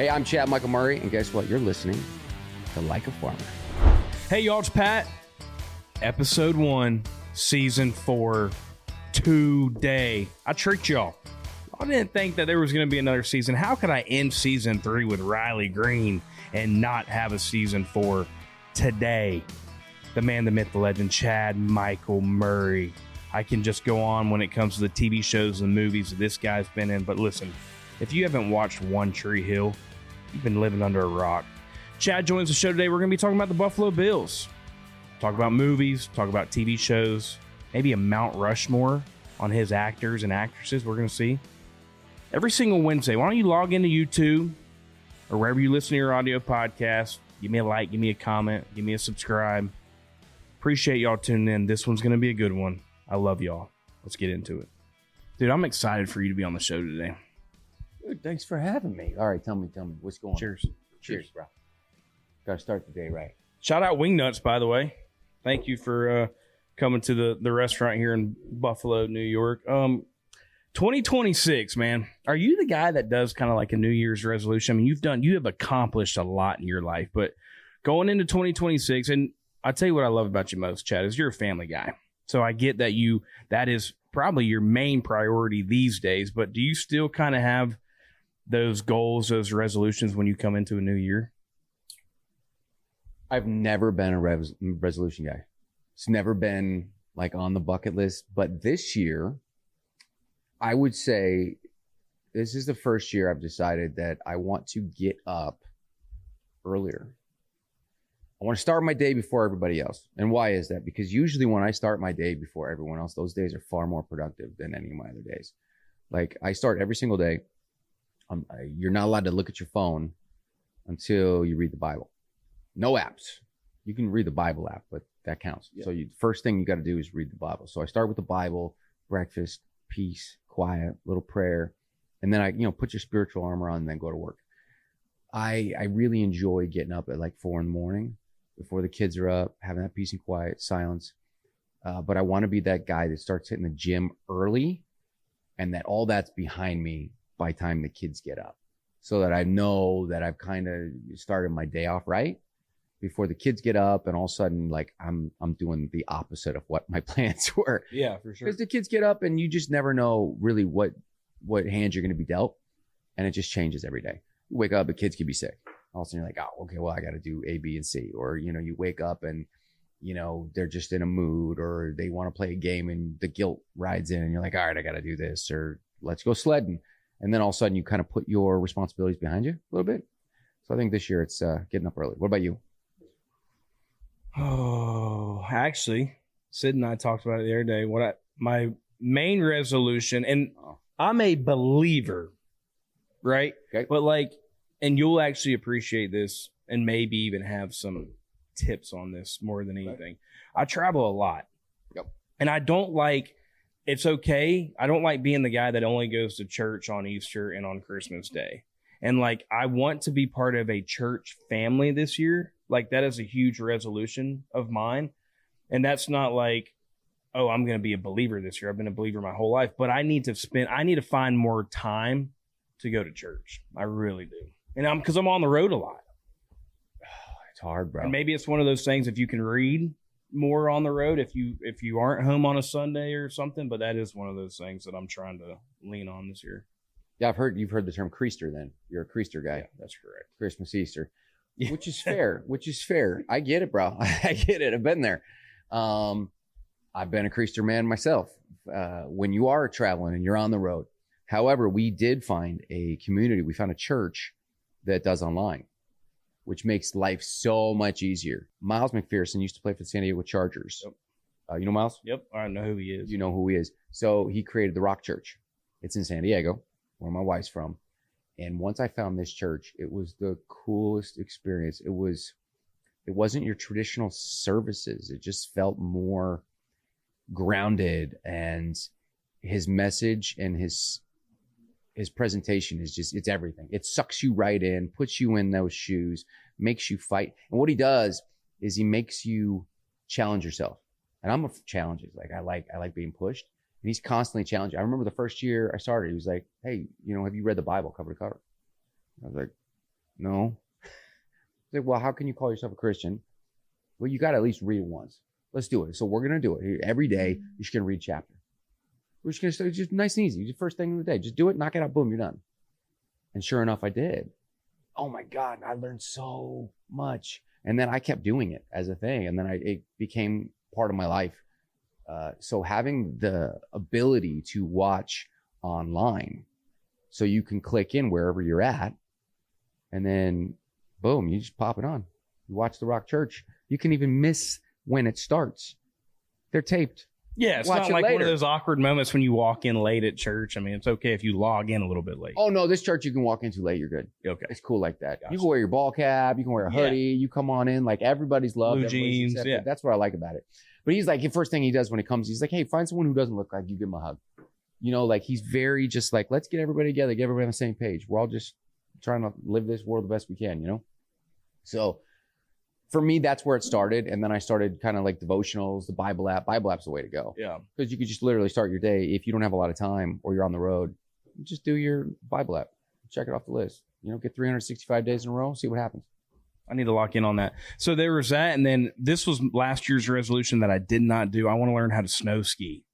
Hey, I'm Chad Michael Murray, and guess what? You're listening to Like a Farmer. Hey, y'all, it's Pat. Episode 1, Season 4, today. I tricked y'all. I didn't think that there was going to be another season. How could I end Season 3 with Riley Green and not have a Season 4 today? The man, the myth, the legend, Chad Michael Murray. I can just go on when it comes to the TV shows and movies that this guy's been in. But listen, if you haven't watched One Tree Hill, you've been living under a rock. Chad joins the show today. We're going to be talking about the Buffalo Bills. Talk about movies, talk about TV shows, maybe a Mount Rushmore on his actors and actresses we're going to see. Every single Wednesday, why don't you log into YouTube or wherever you listen to your audio podcast. Give me a like, give me a comment, give me a subscribe. Appreciate y'all tuning in. This one's going to be a good one. I love y'all. Let's get into it. Dude, I'm excited for you to be on the show today. Dude, thanks for having me. All right, tell me what's going on. Cheers, bro. Got to start the day right. Shout out Wingnuts, by the way. Thank you for coming to the restaurant here in Buffalo, New York. 2026, man. Are you the guy that does kind of like a New Year's resolution? I mean, you have accomplished a lot in your life, but going into 2026, and I tell you what I love about you most, Chad, is you're a family guy. So I get that that is probably your main priority these days, but do you still kind of have those goals, those resolutions when you come into a new year? I've never been a resolution guy. It's never been like on the bucket list. But this year, I would say this is the first year I've decided that I want to get up earlier. I want to start my day before everybody else. And why is that? Because usually when I start my day before everyone else, those days are far more productive than any of my other days. Like I start every single day. You're not allowed to look at your phone until you read the Bible. No apps. You can read the Bible app, but that counts. Yeah. So first thing you got to do is read the Bible. So I start with the Bible, breakfast, peace, quiet, little prayer, and then I put your spiritual armor on and then go to work. I really enjoy getting up at like 4 a.m. before the kids are up, having that peace and quiet, silence. But I want to be that guy that starts hitting the gym early, and that all that's behind me by the time the kids get up, so that I know that I've kind of started my day off right before the kids get up, and all of a sudden, like I'm doing the opposite of what my plans were. Yeah, for sure. Because the kids get up, and you just never know really what hand you're going to be dealt, and it just changes every day. You wake up, the kids could be sick. All of a sudden, you're like, oh, okay, well, I got to do A, B, and C. Or you wake up and they're just in a mood, or they want to play a game, and the guilt rides in, and you're like, all right, I got to do this, or let's go sledding. And then all of a sudden, you kind of put your responsibilities behind you a little bit. So I think this year it's getting up early. What about you? Oh, actually, Sid and I talked about it the other day. My main resolution, and I'm a believer, right? Okay. But and you'll actually appreciate this and maybe even have some tips on this more than anything. I travel a lot. Yep. And I don't like, it's okay. I don't like being the guy that only goes to church on Easter and on Christmas Day. And I want to be part of a church family this year. That is a huge resolution of mine. And that's not oh, I'm going to be a believer this year. I've been a believer my whole life, but I need to find more time to go to church. I really do. And because I'm on the road a lot. It's hard, bro. And maybe it's one of those things, if you can read more on the road, if you aren't home on a Sunday or something, but that is one of those things that I'm trying to lean on this year. Yeah, you've heard the term creaster then. You're a creaster guy. Yeah, that's correct. Christmas, Easter. Yeah. Which is fair. I get it, bro. I get it. I've been there. I've been a creaster man myself. When you are traveling and you're on the road. However, we did find a community. We found a church that does online, which makes life so much easier. Miles McPherson used to play for the San Diego Chargers. Yep. You know Miles? Yep. I know who he is. You know who he is. So he created the Rock Church. It's in San Diego, where my wife's from. And once I found this church, it was the coolest experience. It wasn't your traditional services. It just felt more grounded, and his message and his presentation is it's everything. It sucks you right in, puts you in those shoes, makes you fight. And what he does is he makes you challenge yourself. And I'm a challenges. I like being pushed. And he's constantly challenging. I remember the first year I started, he was like, hey, have you read the Bible cover to cover? I was like, No. Like, well, how can you call yourself a Christian? Well, you got to at least read it once. Let's do it. So we're going to do it. Every day, you're just going to read a chapter. We're just going to start just nice and easy. Just first thing of the day. Just do it, knock it out, boom, you're done. And sure enough, I did. Oh my God, I learned so much. And then I kept doing it as a thing. And then it became part of my life. So having the ability to watch online, so you can click in wherever you're at, and then boom, you just pop it on. You watch The Rock Church. You can even miss when it starts. They're taped. Yeah, it's Watch not it like later. one of those awkward moments when you walk in late at church. I mean, it's okay if you log in a little bit late. Oh no, this church you can walk into late. You're good. Okay. It's cool like that. Gotcha. You can wear your ball cap. You can wear a hoodie. You come on in like everybody's loved. Blue everybody's jeans. accepted. Yeah. That's what I like about it. But he's like, the first thing he does when he comes, he's like, hey, find someone who doesn't look like you, give him a hug. You know, like he's very just like, let's get everybody together, get everybody on the same page. We're all just trying to live this world the best we can, you know? So for me, that's where it started. And then I started kind of like devotionals, the Bible app. Bible app's the way to go. Yeah. Because you could just literally start your day. If you don't have a lot of time or you're on the road, just do your Bible app. Check it off the list. You know, get 365 days in a row, see what happens. I need to lock in on that. So there was that. And then this was last year's resolution that I did not do. I want to learn how to snow ski.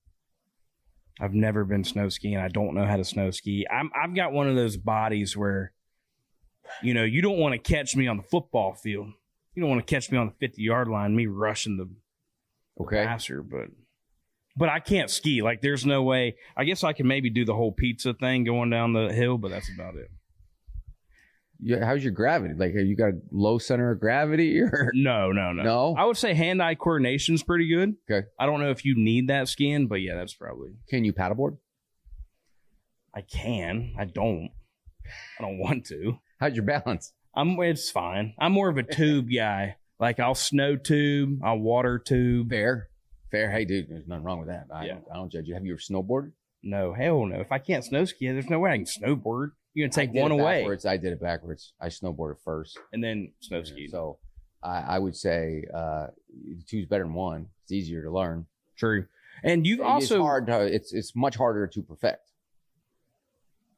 I've never been snow skiing. I don't know how to snow ski. I've got one of those bodies where, you know, you don't want to catch me on the football field. You don't want to catch me on the 50-yard line, me rushing the passer, but I can't ski. Like, there's no way. I guess I can maybe do the whole pizza thing going down the hill, but that's about it. Yeah, how's your gravity? Like, have you got a low center of gravity or No. no? I would say hand-eye coordination's pretty good. Okay. I don't know if you need that skiing, but yeah, that's probably. Can you paddleboard? I can. I don't want to. How's your balance? It's fine. I'm more of a tube guy. Like, I'll snow tube, I'll water tube. Fair. Hey, dude, there's nothing wrong with that. I don't judge you. Have you ever snowboarded? No, hell no. If I can't snow ski, there's no way I can snowboard. You're going to take one away. I did it backwards. I snowboarded first. And then snow ski. So I would say two's better than one. It's easier to learn. True. And you also... It's much harder to perfect.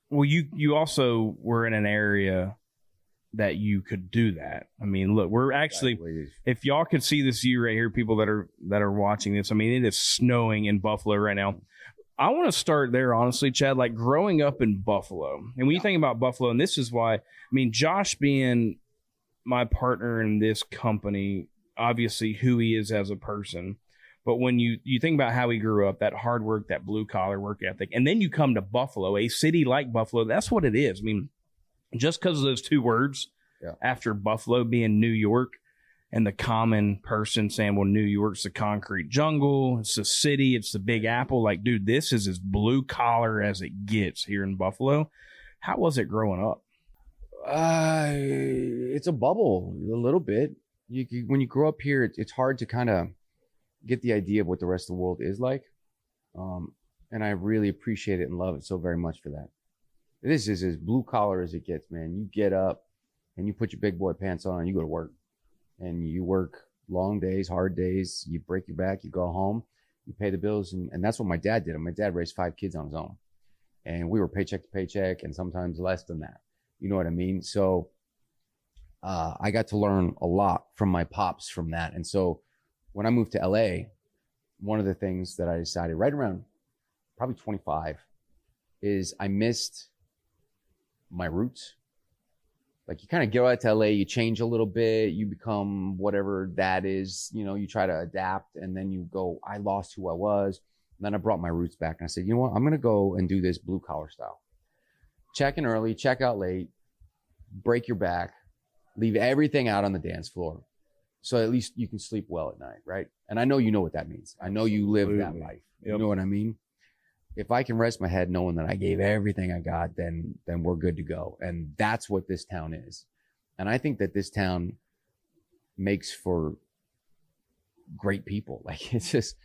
Well, you also were in an area that you could do that. I mean, look, we're actually... Exactly. If y'all could see this view right here, people that are watching this, I mean, it is snowing in Buffalo right now. I want to start there, honestly, Chad, like growing up in Buffalo. And when you think about Buffalo, and this is why, I mean, Josh being my partner in this company, obviously who he is as a person. But when you think about how he grew up, that hard work, that blue collar work ethic, and then you come to Buffalo, a city like Buffalo, that's what it is. I mean, just because of those two words after Buffalo being New York, and the common person saying, well, New York's the concrete jungle, it's the city, it's the Big Apple. Like, dude, this is as blue collar as it gets here in Buffalo. How was it growing up? It's a bubble a little bit. When you grow up here, it's hard to kind of get the idea of what the rest of the world is like. And I really appreciate it and love it so very much for that. This is as blue collar as it gets, man. You get up and you put your big boy pants on and you go to work. And you work long days, hard days. You break your back, you go home, you pay the bills. And that's what my dad did. My dad raised 5 kids on his own. And we were paycheck to paycheck and sometimes less than that. You know what I mean? So I got to learn a lot from my pops from that. And so when I moved to LA, one of the things that I decided right around probably 25 is I missed my roots. Like, you kind of get out to LA, you change a little bit, you become whatever that is, you know, you try to adapt, and then you go, I lost who I was. And then I brought my roots back and I said, you know what, I'm going to go and do this blue collar style. Check in early, check out late, break your back, leave everything out on the dance floor. So at least you can sleep well at night, right? And I know you know what that means. I know you live that life. Yep. You know what I mean? If I can rest my head knowing that I gave everything I got, then we're good to go. And that's what this town is. And I think that this town makes for great people. Like, it's just,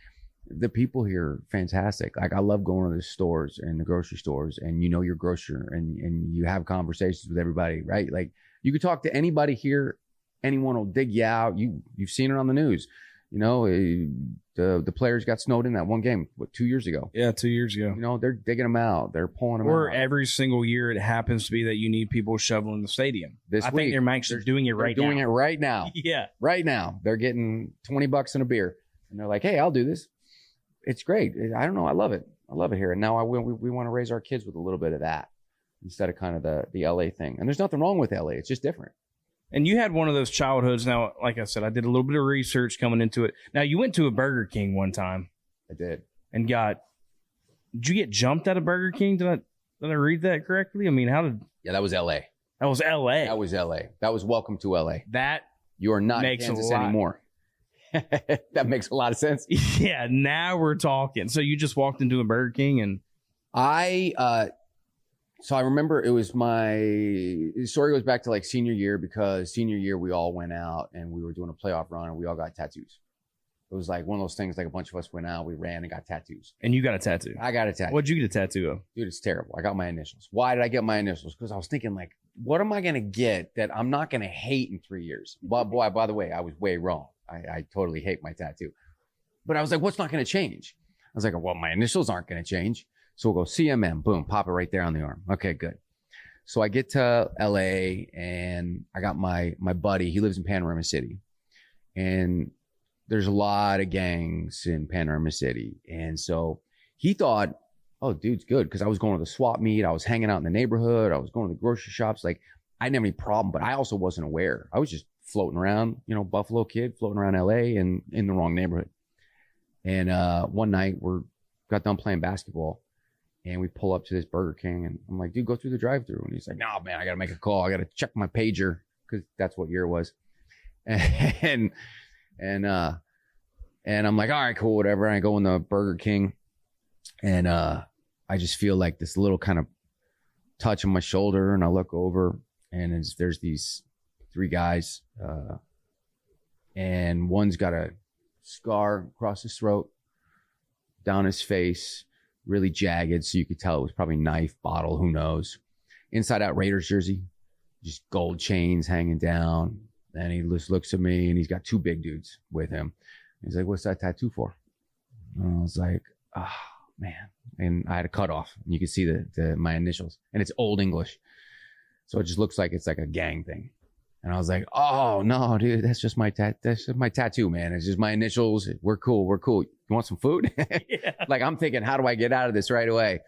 the people here are fantastic. Like, I love going to the stores and the grocery stores, and you know your grocer, and you have conversations with everybody, right? Like, you could talk to anybody here. Anyone will dig you out. You've seen it on the news. You know, The players got snowed in that one game, 2 years ago? Yeah, 2 years ago. You know, they're digging them out. They're pulling them out. Or every single year it happens to be that you need people shoveling the stadium. I think they're actually doing it right now. They're doing it right now. Yeah. Right now. They're getting $20 and a beer. And they're like, hey, I'll do this. It's great. I don't know. I love it. I love it here. And now we want to raise our kids with a little bit of that instead of kind of the LA thing. And there's nothing wrong with LA. It's just different. And you had one of those childhoods. Now, like I said, I did a little bit of research coming into it. Now, you went to a Burger King one time. I did. And did you get jumped at a Burger King? Did I read that correctly? I mean, Yeah, that was LA. That was LA. That was LA. That was welcome to LA. You are not in Kansas anymore. That makes a lot of sense. Yeah, now we're talking. So you just walked into a Burger King and so I remember the story goes back to like senior year, because senior year we all went out and we were doing a playoff run and we all got tattoos. It was like one of those things, like a bunch of us went out, we ran and got tattoos. And you got a tattoo? I got a tattoo. What'd you get a tattoo of? Dude, it's terrible. I got my initials. Why did I get my initials? Because I was thinking, like, what am I going to get that I'm not going to hate in 3 years? But boy, by the way, I was way wrong. I totally hate my tattoo. But I was like, what's not going to change? I was like, well, my initials aren't going to change. So we'll go CMM, boom, pop it right there on the arm. Okay, good. So I get to LA and I got my buddy, he lives in Panorama City. And there's a lot of gangs in Panorama City. And so he thought, oh, dude's good. Because I was going to the swap meet. I was hanging out in the neighborhood. I was going to the grocery shops. Like, I didn't have any problem, but I also wasn't aware. I was just floating around, Buffalo kid, floating around LA and in the wrong neighborhood. And one night got done playing basketball. And we pull up to this Burger King, and I'm like, dude, go through the drive-thru. And he's like, no, man, I got to make a call. I got to check my pager, because that's what year it was. And I'm like, all right, cool, whatever. And I go in the Burger King, and I just feel like this little kind of touch on my shoulder, and I look over, and there's these 3 guys, and one's got a scar across his throat, down his face, really jagged, so you could tell it was probably knife, bottle, who knows. Inside out Raiders jersey, just gold chains hanging down. And he just looks at me, and he's got 2 big dudes with him. He's like, what's that tattoo for? And I was like, oh, man. And I had a cutoff, and you could see my initials. And it's Old English. So it just looks like it's like a gang thing. And I was like, oh, no, dude, that's just my tattoo, man. It's just my initials. We're cool. You want some food? Yeah. Like, I'm thinking, how do I get out of this right away?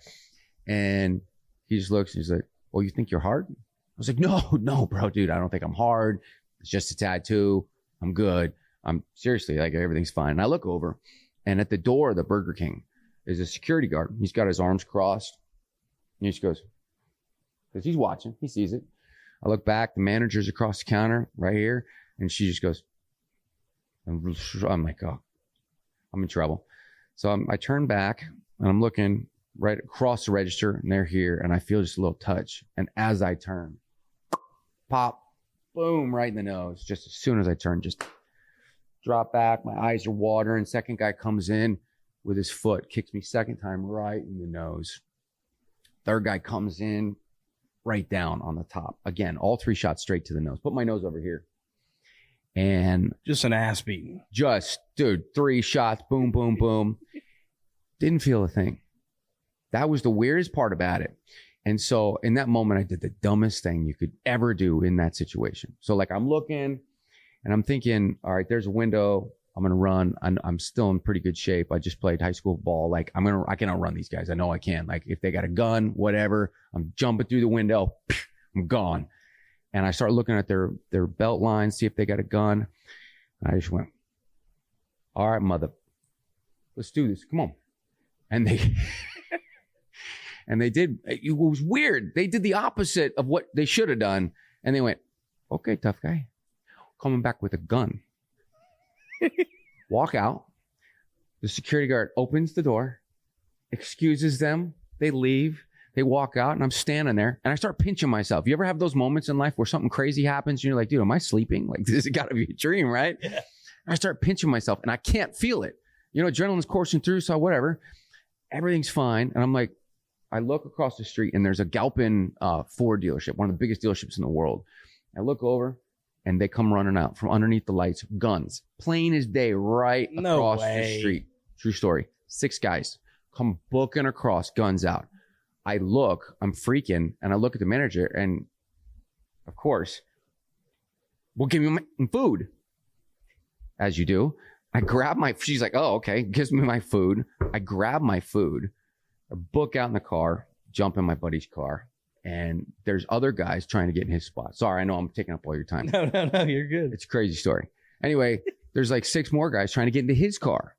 And he just looks, and he's like, well, you think you're hard? I was like, no, bro, dude, I don't think I'm hard. It's just a tattoo. I'm good. I'm seriously, like, everything's fine. And I look over, and at the door of the Burger King is a security guard. He's got his arms crossed. And he just goes, because he's watching. He sees it. I look back. The manager's across the counter right here. And she just goes, I'm like, oh, I'm in trouble. So I turn back, and I'm looking right across the register, and they're here. And I feel just a little touch. And as I turn, pop, boom, right in the nose. Just as soon as I turn, just drop back. My eyes are watering. Second guy comes in with his foot, kicks me second time right in the nose. Third guy comes in right down on the top. Again, all 3 shots straight to the nose. Put my nose over here. And just an ass beating. Just, dude, 3 shots, boom, boom, boom. Didn't feel a thing. That was the weirdest part about it. And so in that moment, I did the dumbest thing you could ever do in that situation. So like, I'm looking and I'm thinking, all right, there's a window. I'm going to run. I'm still in pretty good shape. I just played high school ball. Like, I can outrun these guys. I know I can. Like, if they got a gun, whatever, I'm jumping through the window. I'm gone. And I start looking at their belt lines, see if they got a gun. And I just went, all right, mother, let's do this. Come on. And they did. It was weird. They did the opposite of what they should have done. And they went, okay, tough guy, coming back with a gun. Walk out. The security guard opens the door, excuses them. They leave. They walk out, and I'm standing there, and I start pinching myself. You ever have those moments in life where something crazy happens, and you're like, dude, am I sleeping? Like, this has got to be a dream, right? Yeah. I start pinching myself, and I can't feel it. Adrenaline's coursing through, so whatever. Everything's fine. And I'm like, I look across the street, and there's a Galpin Ford dealership, one of the biggest dealerships in the world. I look over, and they come running out from underneath the lights, guns, plain as day, right across the street. True story. 6 guys come booking across, guns out. I look, I'm freaking, and I look at the manager, and of course, well, give me my food. As you do. I grab she's like, oh, okay, gives me my food. I grab my food, I book out in the car, jump in my buddy's car, and there's other guys trying to get in his spot. Sorry, I know I'm taking up all your time. No, you're good. It's a crazy story. Anyway, there's like 6 more guys trying to get into his car,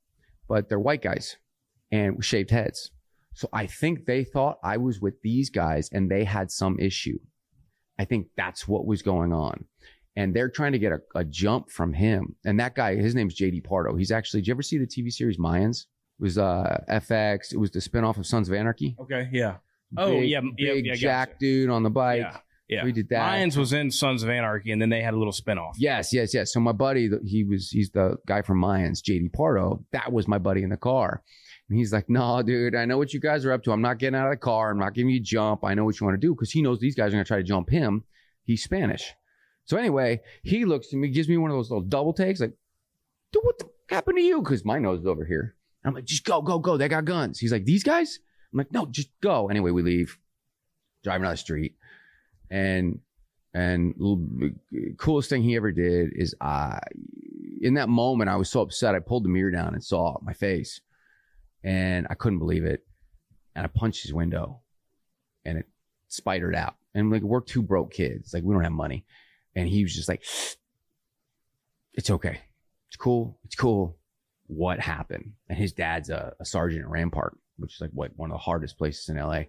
but they're white guys and with shaved heads. So I think they thought I was with these guys and they had some issue. I think that's what was going on. And they're trying to get a jump from him. And that guy, his name's JD Pardo. He's actually, did you ever see the TV series Mayans? It was FX. It was the spinoff of Sons of Anarchy. Okay, yeah. Big Jack dude on the bike. Yeah. We did that. Mayans was in Sons of Anarchy, and then they had a little spinoff. Yes. So my buddy, he's the guy from Mayans, JD Pardo. That was my buddy in the car. And he's like, no, dude, I know what you guys are up to. I'm not getting out of the car. I'm not giving you a jump. I know what you want to do, because he knows these guys are going to try to jump him. He's Spanish. So anyway, he looks at me, gives me one of those little double takes, like, dude, what the happened to you? Because my nose is over here. I'm like, just go. They got guns. He's like, these guys? I'm like, no, just go. Anyway, we leave, driving down the street. And coolest thing he ever did is in that moment, I was so upset. I pulled the mirror down and saw my face, and I couldn't believe it. And I punched his window, and it spidered out. And like, we're 2 broke kids. Like, we don't have money. And he was just like, it's okay. It's cool. What happened? And his dad's a sergeant at Rampart, which is like one of the hardest places in LA.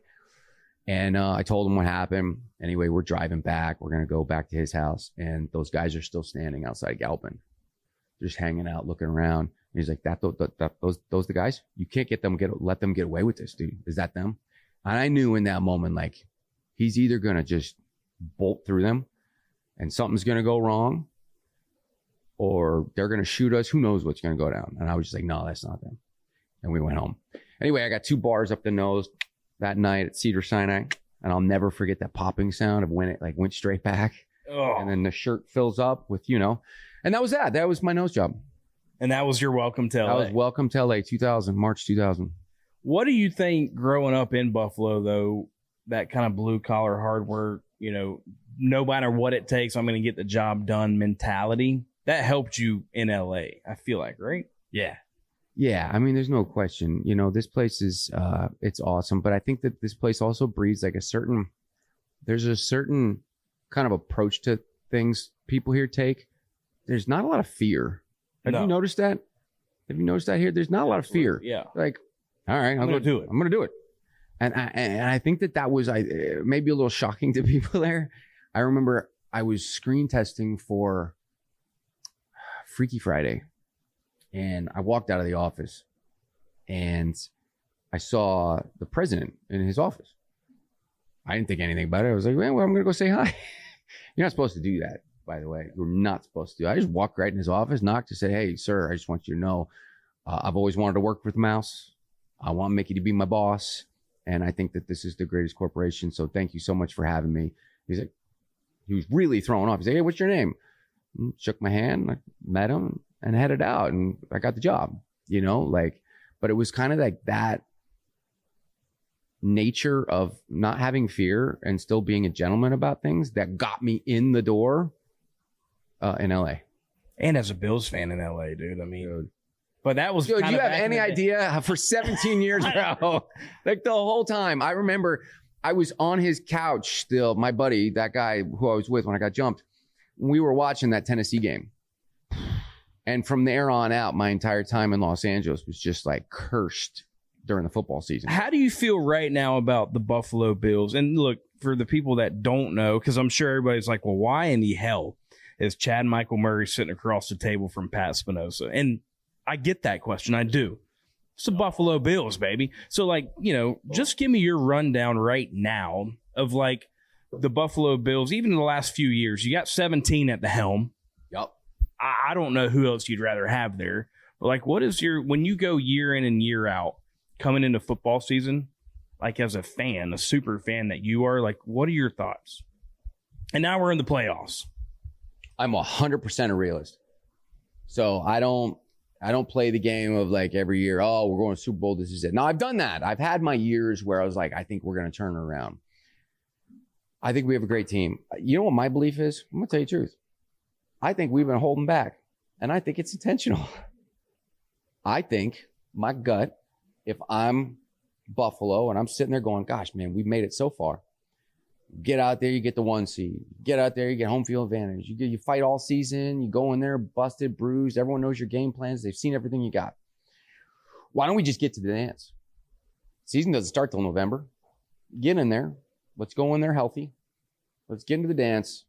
And I told him what happened. Anyway, we're driving back. We're going to go back to his house. And those guys are still standing outside Galpin, just hanging out, looking around. And he's like, those the guys? You can't let them get away with this, dude. Is that them? And I knew in that moment, like, he's either going to just bolt through them and something's going to go wrong, or they're going to shoot us. Who knows what's going to go down? And I was just like, no, that's not them. And we went home. Anyway, I got 2 bars up the nose that night at Cedar Sinai. And I'll never forget that popping sound of when it like went straight back. Oh. And then the shirt fills up with, and that was that. That was my nose job. And that was your welcome to LA. That was welcome to LA, March 2000. What do you think growing up in Buffalo, though, that kind of blue collar hard work, no matter what it takes, I'm going to get the job done mentality, that helped you in LA, I feel like, right? Yeah. Yeah. I mean, there's no question, this place is, it's awesome, but I think that this place also breeds like there's a certain kind of approach to things people here take. There's not a lot of fear. Have you noticed that? Have you noticed that here? There's not a lot of fear. Yeah. Like, all right, I'm going to do it. I'm going to do it. And I think that was maybe a little shocking to people there. I remember I was screen testing for Freaky Friday, and I walked out of the office, and I saw the president in his office. I didn't think anything about it. I was like, well, I'm going to go say hi. You're not supposed to do that, by the way. You're not supposed to. I just walked right in his office, knocked to say, hey, sir, I just want you to know I've always wanted to work with Mouse. I want Mickey to be my boss. And I think that this is the greatest corporation. So thank you so much for having me. He's like, he was really thrown off. He's like, hey, what's your name? And shook my hand, I met him, and headed out. And I got the job, but it was kind of like that nature of not having fear and still being a gentleman about things that got me in the door in LA. And as a Bills fan in LA, dude. I mean, but that was. Dude, do you have any idea for 17 years, bro? Like the whole time. I remember I was on his couch still, my buddy, that guy who I was with when I got jumped. We were watching that Tennessee game. And from there on out, my entire time in Los Angeles was just like cursed during the football season. How do you feel right now about the Buffalo Bills? And look, for the people that don't know, because I'm sure everybody's like, well, why in the hell is Chad Michael Murray sitting across the table from Pat Spinoza? And I get that question. I do. It's the Buffalo Bills, baby. So, like, just give me your rundown right now of, like, the Buffalo Bills, even in the last few years. You got 17 at the helm. Yep. I don't know who else you'd rather have there. But, like, what is when you go year in and year out, coming into football season, like, as a fan, a super fan that you are, like, what are your thoughts? And now we're in the playoffs. I'm 100% a realist. So I don't play the game of like every year, oh, we're going to Super Bowl, this is it. No, I've done that. I've had my years where I was like, I think we're going to turn it around. I think we have a great team. You know what my belief is? I'm going to tell you the truth. I think we've been holding back, and I think it's intentional. I think my gut, if I'm Buffalo and I'm sitting there going, gosh, man, we've made it so far. Get out there, you get the 1 seed. Get out there, you get home field advantage. You fight all season. You go in there busted, bruised. Everyone knows your game plans. They've seen everything you got. Why don't we just get to the dance? Season doesn't start till November. Get in there. Let's go in there healthy. Let's get into the dance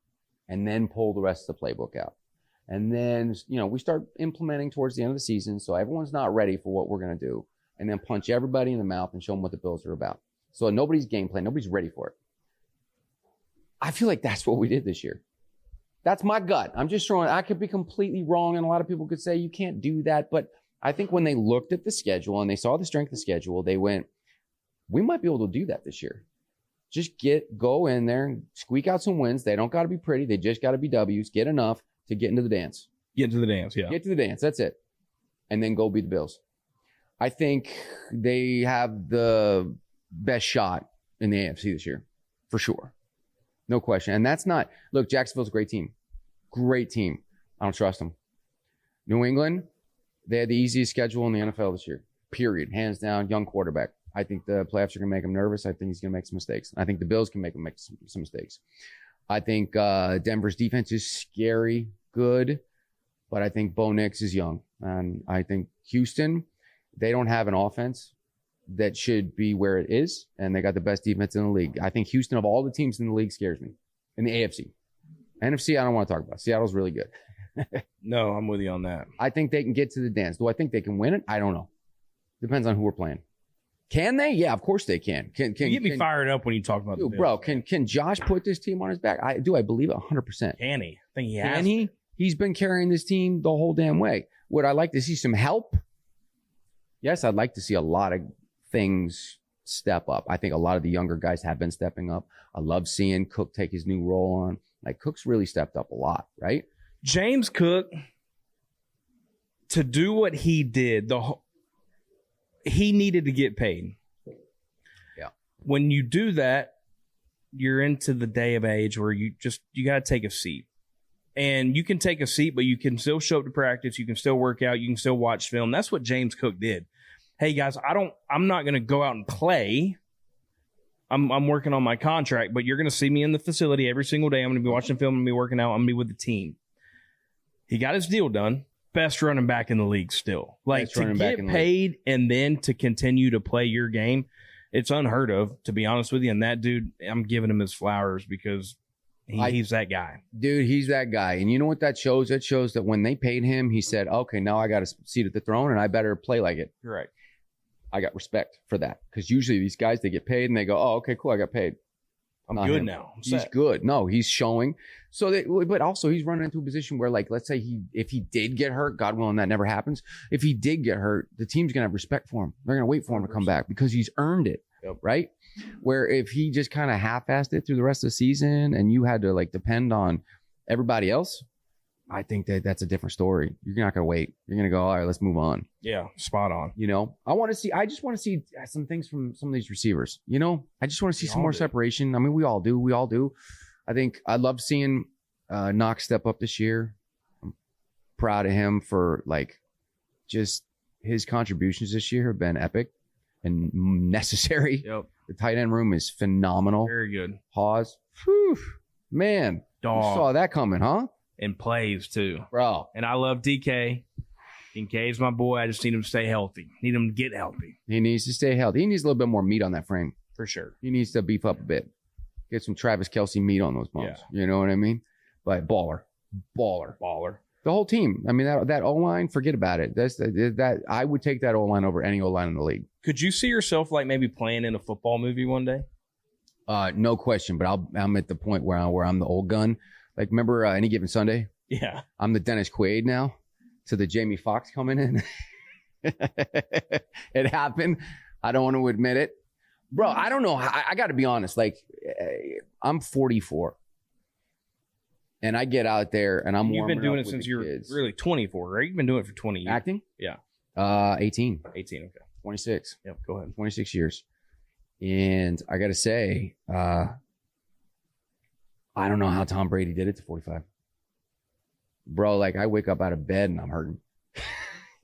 and then pull the rest of the playbook out. And then, we start implementing towards the end of the season so everyone's not ready for what we're going to do. And then punch everybody in the mouth and show them what the Bills are about. So nobody's game plan. Nobody's ready for it. I feel like that's what we did this year. That's my gut. I'm just throwing, I could be completely wrong. And a lot of people could say you can't do that. But I think when they looked at the schedule and they saw the strength of the schedule, they went, we might be able to do that this year. Just go in there and squeak out some wins. They don't got to be pretty. They just got to be W's. Get enough to get into the dance. Get into the dance, yeah. Get to the dance. That's it. And then go beat the Bills. I think they have the best shot in the AFC this year, for sure. No question. And that's not, look, Jacksonville's a great team. Great team. I don't trust them. New England, they had the easiest schedule in the NFL this year. Period. Hands down, young quarterback. I think the playoffs are going to make him nervous. I think he's going to make some mistakes. I think the Bills can make him make some mistakes. I think Denver's defense is scary, good, but I think Bo Nix is young. And I think Houston, they don't have an offense that should be where it is, and they got the best defense in the league. I think Houston, of all the teams in the league, scares me. In the AFC. NFC, I don't want to talk about. Seattle's really good. No, I'm with you on that. I think they can get to the dance. Do I think they can win it? I don't know. Depends on who we're playing. Can they? Yeah, of course they can. You get me fired up when you talk about the Bills. Bro, can Josh put this team on his back? I believe it 100%. Can he? I think he has. Can he? He's been carrying this team the whole damn way. Would I like to see some help? Yes, I'd like to see a lot of things step up. I think a lot of the younger guys have been stepping up. I love seeing Cook take his new role on. Like, Cook's really stepped up a lot, right? James Cook, to do what he did, he needed to get paid. Yeah. When you do that, you're into the day of age where you got to take a seat. And you can take a seat, but you can still show up to practice. You can still work out. You can still watch film. That's what James Cook did. Hey guys, I'm not going to go out and play. I'm working on my contract, but you're going to see me in the facility every single day. I'm going to be watching film. I'm going to be working out. I'm going to be with the team. He got his deal done. Best running back in the league still. Like, to get paid and then to continue to play your game, it's unheard of, to be honest with you. And that dude, I'm giving him his flowers because he's that guy. Dude, he's that guy. And you know what that shows? It shows that when they paid him, he said, okay, now I got a seat at the throne and I better play like it. Correct. I got respect for that, because usually these guys, they get paid and they go, oh, okay, cool, I got paid. I'm good now. He's good. No, he's showing. But also he's running into a position where, like, let's say if he did get hurt, God willing that never happens. If he did get hurt, the team's going to have respect for him. They're going to wait for him to come back because he's earned it. Yep. Right? Where if he just kind of half-assed it through the rest of the season and you had to, like, depend on everybody else, I think that's a different story. You're not going to wait. You're going to go, all right, let's move on. Yeah, spot on. I just want to see some things from some of these receivers. I just want to see some more separation. I mean, we all do. I think I love seeing Knox step up this year. I'm proud of him for, like, just his contributions this year have been epic and necessary. Yep. The tight end room is phenomenal. Very good. Hawes. Whew, man. Dog. You saw that coming, huh? And plays too, bro. And I love DK. DK's my boy. I just need him to stay healthy. Need him to get healthy. He needs to stay healthy. He needs a little bit more meat on that frame, for sure. He needs to beef up a bit. Get some Travis Kelce meat on those bones. Yeah. You know what I mean? But baller. The whole team. I mean, that O-line, forget about it. That I would take that O-line over any O-line in the league. Could you see yourself, like, maybe playing in a football movie one day? No question. But I'm at the point where I'm the old gun. Like, remember Any Given Sunday? Yeah. I'm the Dennis Quaid now to the Jamie Foxx coming in. It happened. I don't want to admit it. Bro, I don't know. I got to be honest. Like, I'm 44. And I get out there and You've been doing it since you were really 24, right? You've been doing it for 20 years. Acting? Yeah. 18. 18, okay. 26. Yep, go ahead. 26 years. And I got to say, I don't know how Tom Brady did it to 45. Bro, like I wake up out of bed and I'm hurting.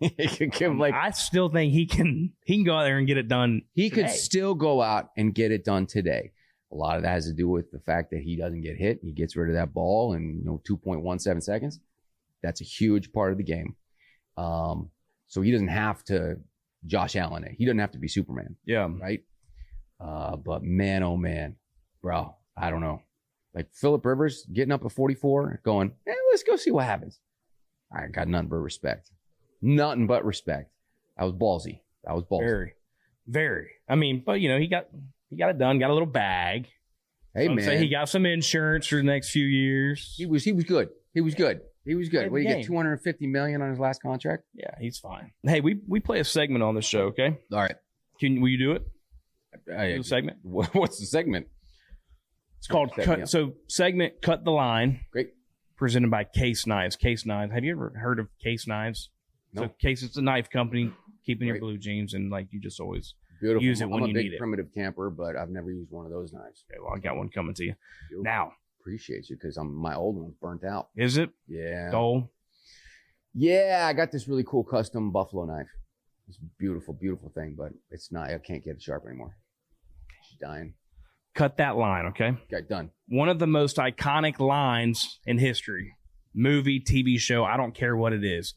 I still think he can go out there and get it done. He today. could still go out and get it done today. A lot of that has to do with the fact that he doesn't get hit. He gets rid of that ball in 2.17 seconds. That's a huge part of the game. So he doesn't have to Josh Allen it. He doesn't have to be Superman. Yeah. Right? But man, oh man, bro, I don't know. Like Phillip Rivers getting up at 44, going, let's go see what happens. I got nothing but respect. Nothing but respect. I was ballsy. Very, very. I mean, but he got it done. Got a little bag. Hey, man. Say he got some insurance for the next few years. He was good. He was good. What, he get $250 million on his last contract? Yeah, he's fine. Hey, we play a segment on this show, okay? All right. Will you do it? Do the segment? What's the segment? It's called Cut the Line. Great. Presented by Case Knives. Case Knives. Have you ever heard of Case Knives? No. So Case, it's a knife company, keeping your blue jeans, and like you just always use it when you need it. I'm a big primitive camper, but I've never used one of those knives. Okay, well, I got one coming to you. Beautiful. Now. Appreciate you because my old one's burnt out. Is it? Yeah. Dull? Yeah, I got this really cool custom buffalo knife. It's a beautiful, beautiful thing, but it's not. I can't get it sharp anymore. She's dying. Cut that line, okay? Got done. One of the most iconic lines in history. Movie, TV show, I don't care what it is.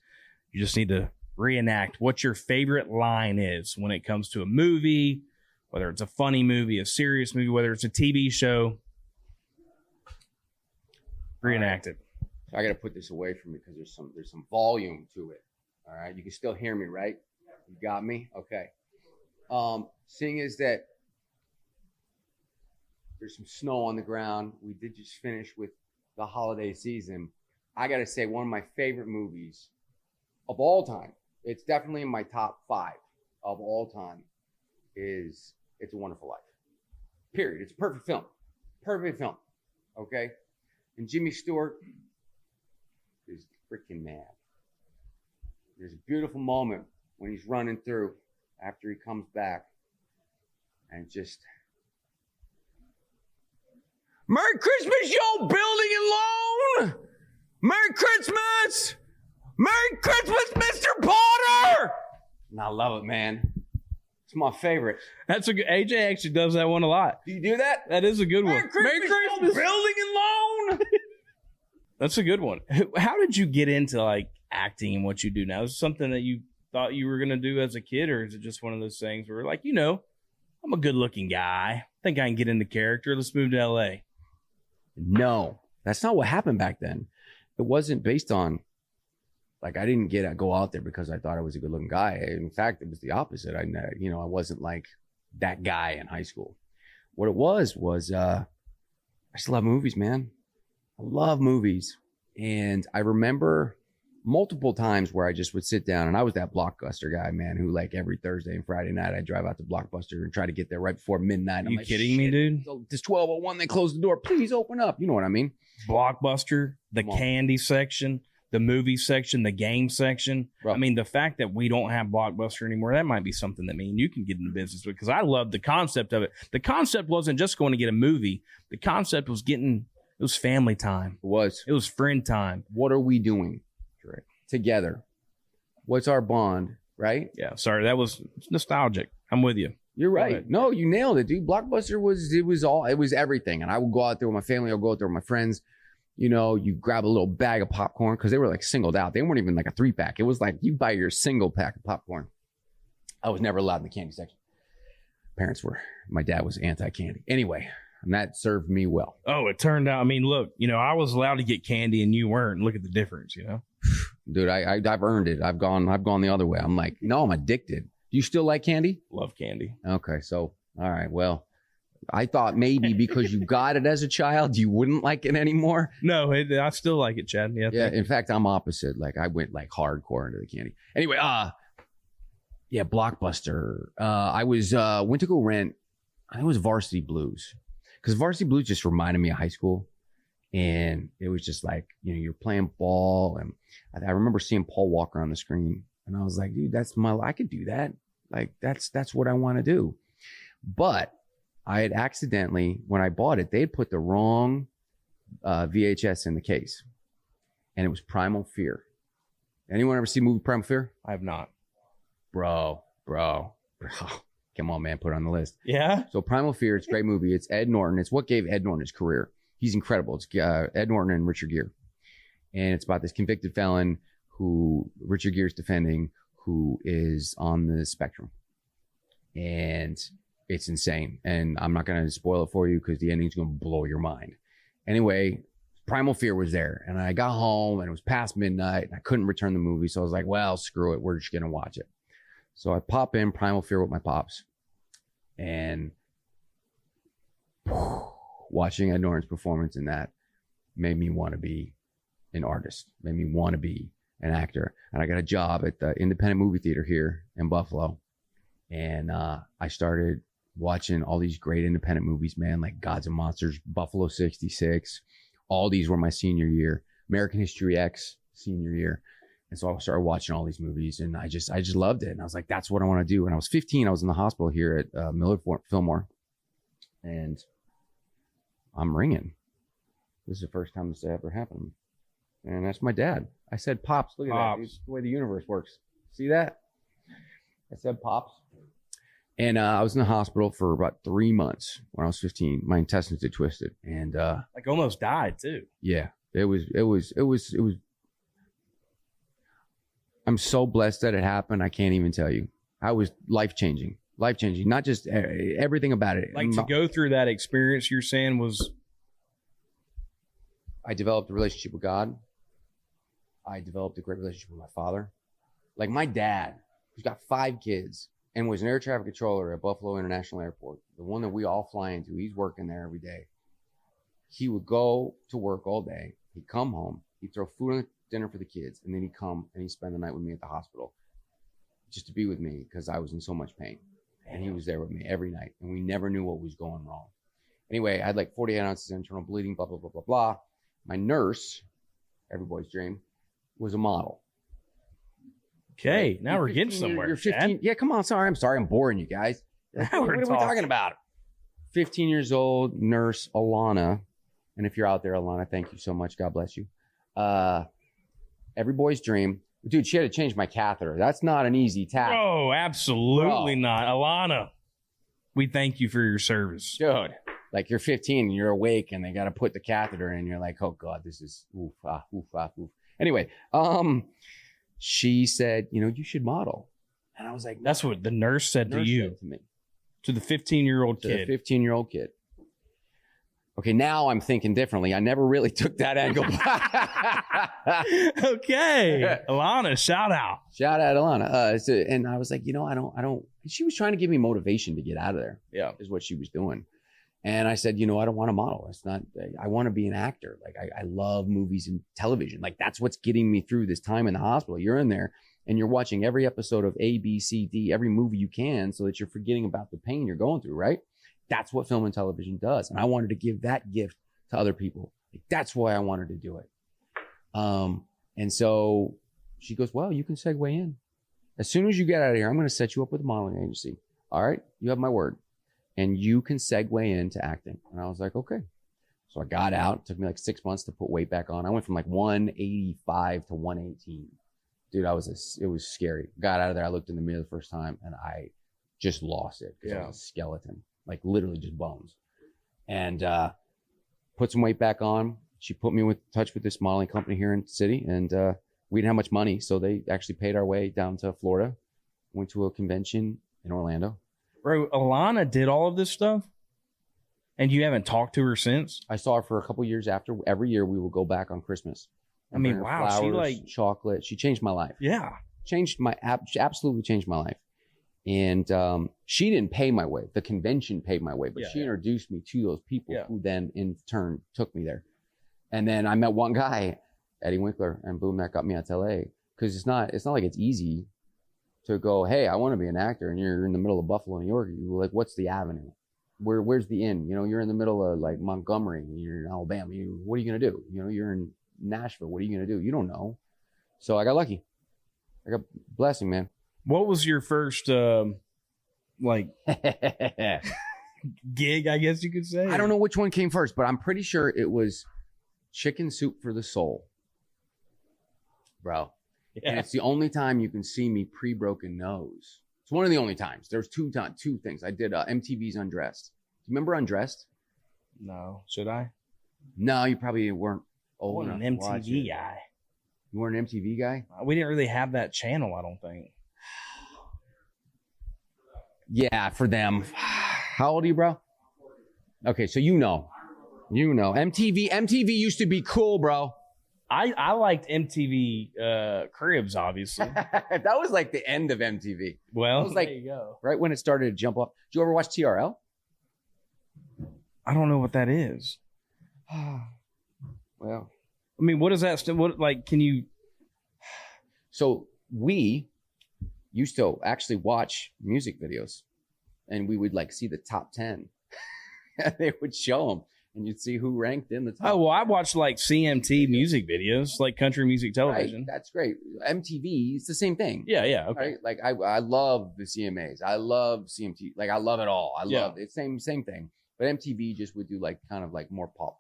You just need to reenact what your favorite line is when it comes to a movie, whether it's a funny movie, a serious movie, whether it's a TV show. Reenact it. I got to put this away from me because there's some volume to it. All right, you can still hear me, right? You got me? Okay. Seeing is that there's some snow on the ground. We did just finish with the holiday season. I got to say, one of my favorite movies of all time, it's definitely in my top 5 of all time, is It's a Wonderful Life. Period. It's a perfect film. Perfect film. Okay? And Jimmy Stewart is freaking mad. There's a beautiful moment when he's running through after he comes back and just, Merry Christmas, yo, building and loan! Merry Christmas! Merry Christmas, Mr. Potter! And I love it, man. It's my favorite. That's a good. AJ actually does that one a lot. Do you do that? That is a good one. Merry Christmas, building and loan! That's a good one. How did you get into like acting and what you do now? Is it something that you thought you were going to do as a kid, or is it just one of those things where like, I'm a good looking guy. I think I can get into character. Let's move to LA. No, that's not what happened back then. It wasn't based on, like, I didn't go out there because I thought I was a good looking guy. In fact, it was the opposite. I wasn't like that guy in high school. What it was, I just love movies, man. I love movies. And I remember multiple times where I just would sit down, and I was that Blockbuster guy, man, who like every Thursday and Friday night I'd drive out to Blockbuster and try to get there right before midnight. Are you kidding me, dude? It's 12:01. They close the door. Please open up. You know what I mean? Blockbuster, the candy section, the movie section, the game section. Bro. I mean, the fact that we don't have Blockbuster anymore, that might be something that me and you can get into business with, because I love the concept of it. The concept wasn't just going to get a movie. The concept was it was family time. It was friend time. What are we doing together? What's our bond, right? Yeah, sorry, that was nostalgic. I'm with you. You're right. No, you nailed it, dude. Blockbuster was everything. And I would go out there with my family. I'll go out there with my friends. You grab a little bag of popcorn because they were like singled out. They weren't even like a 3-pack. It was like you buy your single pack of popcorn. I was never allowed in the candy section. My dad was anti-candy. Anyway, and that served me well. Oh, it turned out, I mean, look, I was allowed to get candy and you weren't. Look at the difference, Dude, I've earned it. I've gone the other way. I'm like, no, I'm addicted. Do you still like candy? Love candy. Okay, so, all right, well, I thought maybe because you got it as a child, you wouldn't like it anymore. No, I still like it, Chad. Yeah. In fact, I'm opposite. Like I went like hardcore into the candy. Anyway, Blockbuster. I went to go rent. I think it was Varsity Blues, because Varsity Blues just reminded me of high school. And it was just like, you're playing ball. And I remember seeing Paul Walker on the screen, and I was like, dude, I could do that. Like, that's what I want to do. But I had accidentally, when I bought it, they had put the wrong VHS in the case, and it was Primal Fear. Anyone ever see the movie Primal Fear? I have not. Bro. Come on, man, put it on the list. Yeah? So Primal Fear, it's a great movie. It's Ed Norton. It's what gave Ed Norton his career. He's incredible. It's Ed Norton and Richard Gere. And it's about this convicted felon who Richard Gere's defending, who is on the spectrum. And it's insane. And I'm not going to spoil it for you because the ending's going to blow your mind. Anyway, Primal Fear was there. And I got home and it was past midnight and I couldn't return the movie. So I was like, well, screw it. We're just going to watch it. So I pop in Primal Fear with my pops. And watching Ed Norton's performance in that made me want to be an artist, made me want to be an actor. And I got a job at the independent movie theater here in Buffalo. And I started watching all these great independent movies, man, like Gods and Monsters, Buffalo 66. All these were my senior year. American History X, senior year. And so I started watching all these movies, and I just loved it. And I was like, that's what I want to do. And I was 15. I was in the hospital here at Millard Fillmore, and I'm ringing. This is the first time this ever happened. And that's my dad. I said, Pops, look at that. It's the way the universe works. See that? I said, Pops. And I was in the hospital for about 3 months when I was 15. My intestines had twisted, and like almost died too. Yeah, it was. I'm so blessed that it happened. I can't even tell you. I was life-changing. Not just everything about it. Like, to go through that experience, you're saying was... I developed a relationship with God. I developed a great relationship with my father. Like, my dad, who's got 5 kids and was an air traffic controller at Buffalo International Airport, the one that we all fly into, he's working there every day. He would go to work all day. He'd come home. He'd throw food on the dinner for the kids, and then he'd come and he'd spend the night with me at the hospital just to be with me because I was in so much pain. And he was there with me every night, and we never knew what was going wrong. Anyway, I had like 48 ounces of internal bleeding, blah, blah, blah, blah, blah. My nurse, every boy's dream, was a model. Okay, right? Now we're getting somewhere. You're 15. Chad. Yeah, come on. I'm sorry. I'm boring you guys. What are we talking about? 15 years old, nurse Alana. And if you're out there, Alana, thank you so much. God bless you. Every boy's dream. Dude, she had to change my catheter. That's not an easy task. Oh, absolutely not. Alana, we thank you for your service. Dude, like you're 15 and you're awake and they got to put the catheter in. You're like, oh God, this is oof, ah, oof, ah, oof. Anyway, she said, you should model. And I was like, that's what the nurse said to you. To me. To the 15-year-old kid. The 15-year-old kid. Okay, now I'm thinking differently. I never really took that angle. Okay. Alana, shout out. Shout out, Alana. And I was like, I don't. She was trying to give me motivation to get out of there. Yeah. Is what she was doing. And I said, I don't want to model. It's not, I want to be an actor. Like, I love movies and television. Like, that's what's getting me through this time in the hospital. You're in there and you're watching every episode of A, B, C, D, every movie you can so that you're forgetting about the pain you're going through, right? That's what film and television does. And I wanted to give that gift to other people. Like, that's why I wanted to do it. And so she goes, well, you can segue in. As soon as you get out of here, I'm going to set you up with a modeling agency. All right. You have my word. And you can segue into acting. And I was like, okay. So I got out. It took me like 6 months to put weight back on. I went from like 185 to 118. Dude, it was scary. Got out of there. I looked in the mirror the first time and I just lost it because I was a skeleton. Like literally just bones. And put some weight back on. She put me in touch with this modeling company here in the city. And we didn't have much money. So they actually paid our way down to Florida. Went to a convention in Orlando. Bro, Alana did all of this stuff? And you haven't talked to her since? I saw her for a couple years after. Every year we will go back on Christmas. I mean, wow. Flowers, she like chocolate. She changed my life. Yeah. She absolutely changed my life. And she didn't pay my way. The convention paid my way, but she introduced me to those people who then in turn took me there. And then I met one guy, Eddie Winkler, and boom, that got me out to LA. Because it's not like it's easy to go, hey, I want to be an actor, and you're in the middle of Buffalo, New York. You're like, what's the avenue? where's the inn? You know, you're in the middle of like Montgomery, you're in Alabama. What are you going to do? You know, you're in Nashville. What are you going to do? You don't know. So I got lucky. I got blessing, man. What was your first, like, gig, I guess you could say? I don't know which one came first, but I'm pretty sure it was Chicken Soup for the Soul. Bro. Yeah. And it's the only time you can see me pre-broken nose. It's one of the only times. There's two things. I did MTV's Undressed. Do you remember Undressed? No. Should I? No, you probably weren't old enough. An MTV guy. You weren't an MTV guy? We didn't really have that channel, I don't think. Yeah, for them. How old are you, bro? Okay, so you know. MTV used to be cool, bro. I liked MTV Cribs, obviously. That was like the end of MTV. Well, it was like, there you go. Right when it started to jump off. Did you ever watch TRL? I don't know what that is. Well, I mean, what is that? What, like, can you? So we used to actually watch music videos, and we would like see the top 10. And they would show them, and you'd see who ranked in the top. Oh, well, I watched like CMT music videos, like country music television. Right, that's great. MTV, it's the same thing. Yeah, okay. Right? Like I love the CMAs. I love CMT. Like I love it all. I love it. Same thing. But MTV just would do like kind of like more pop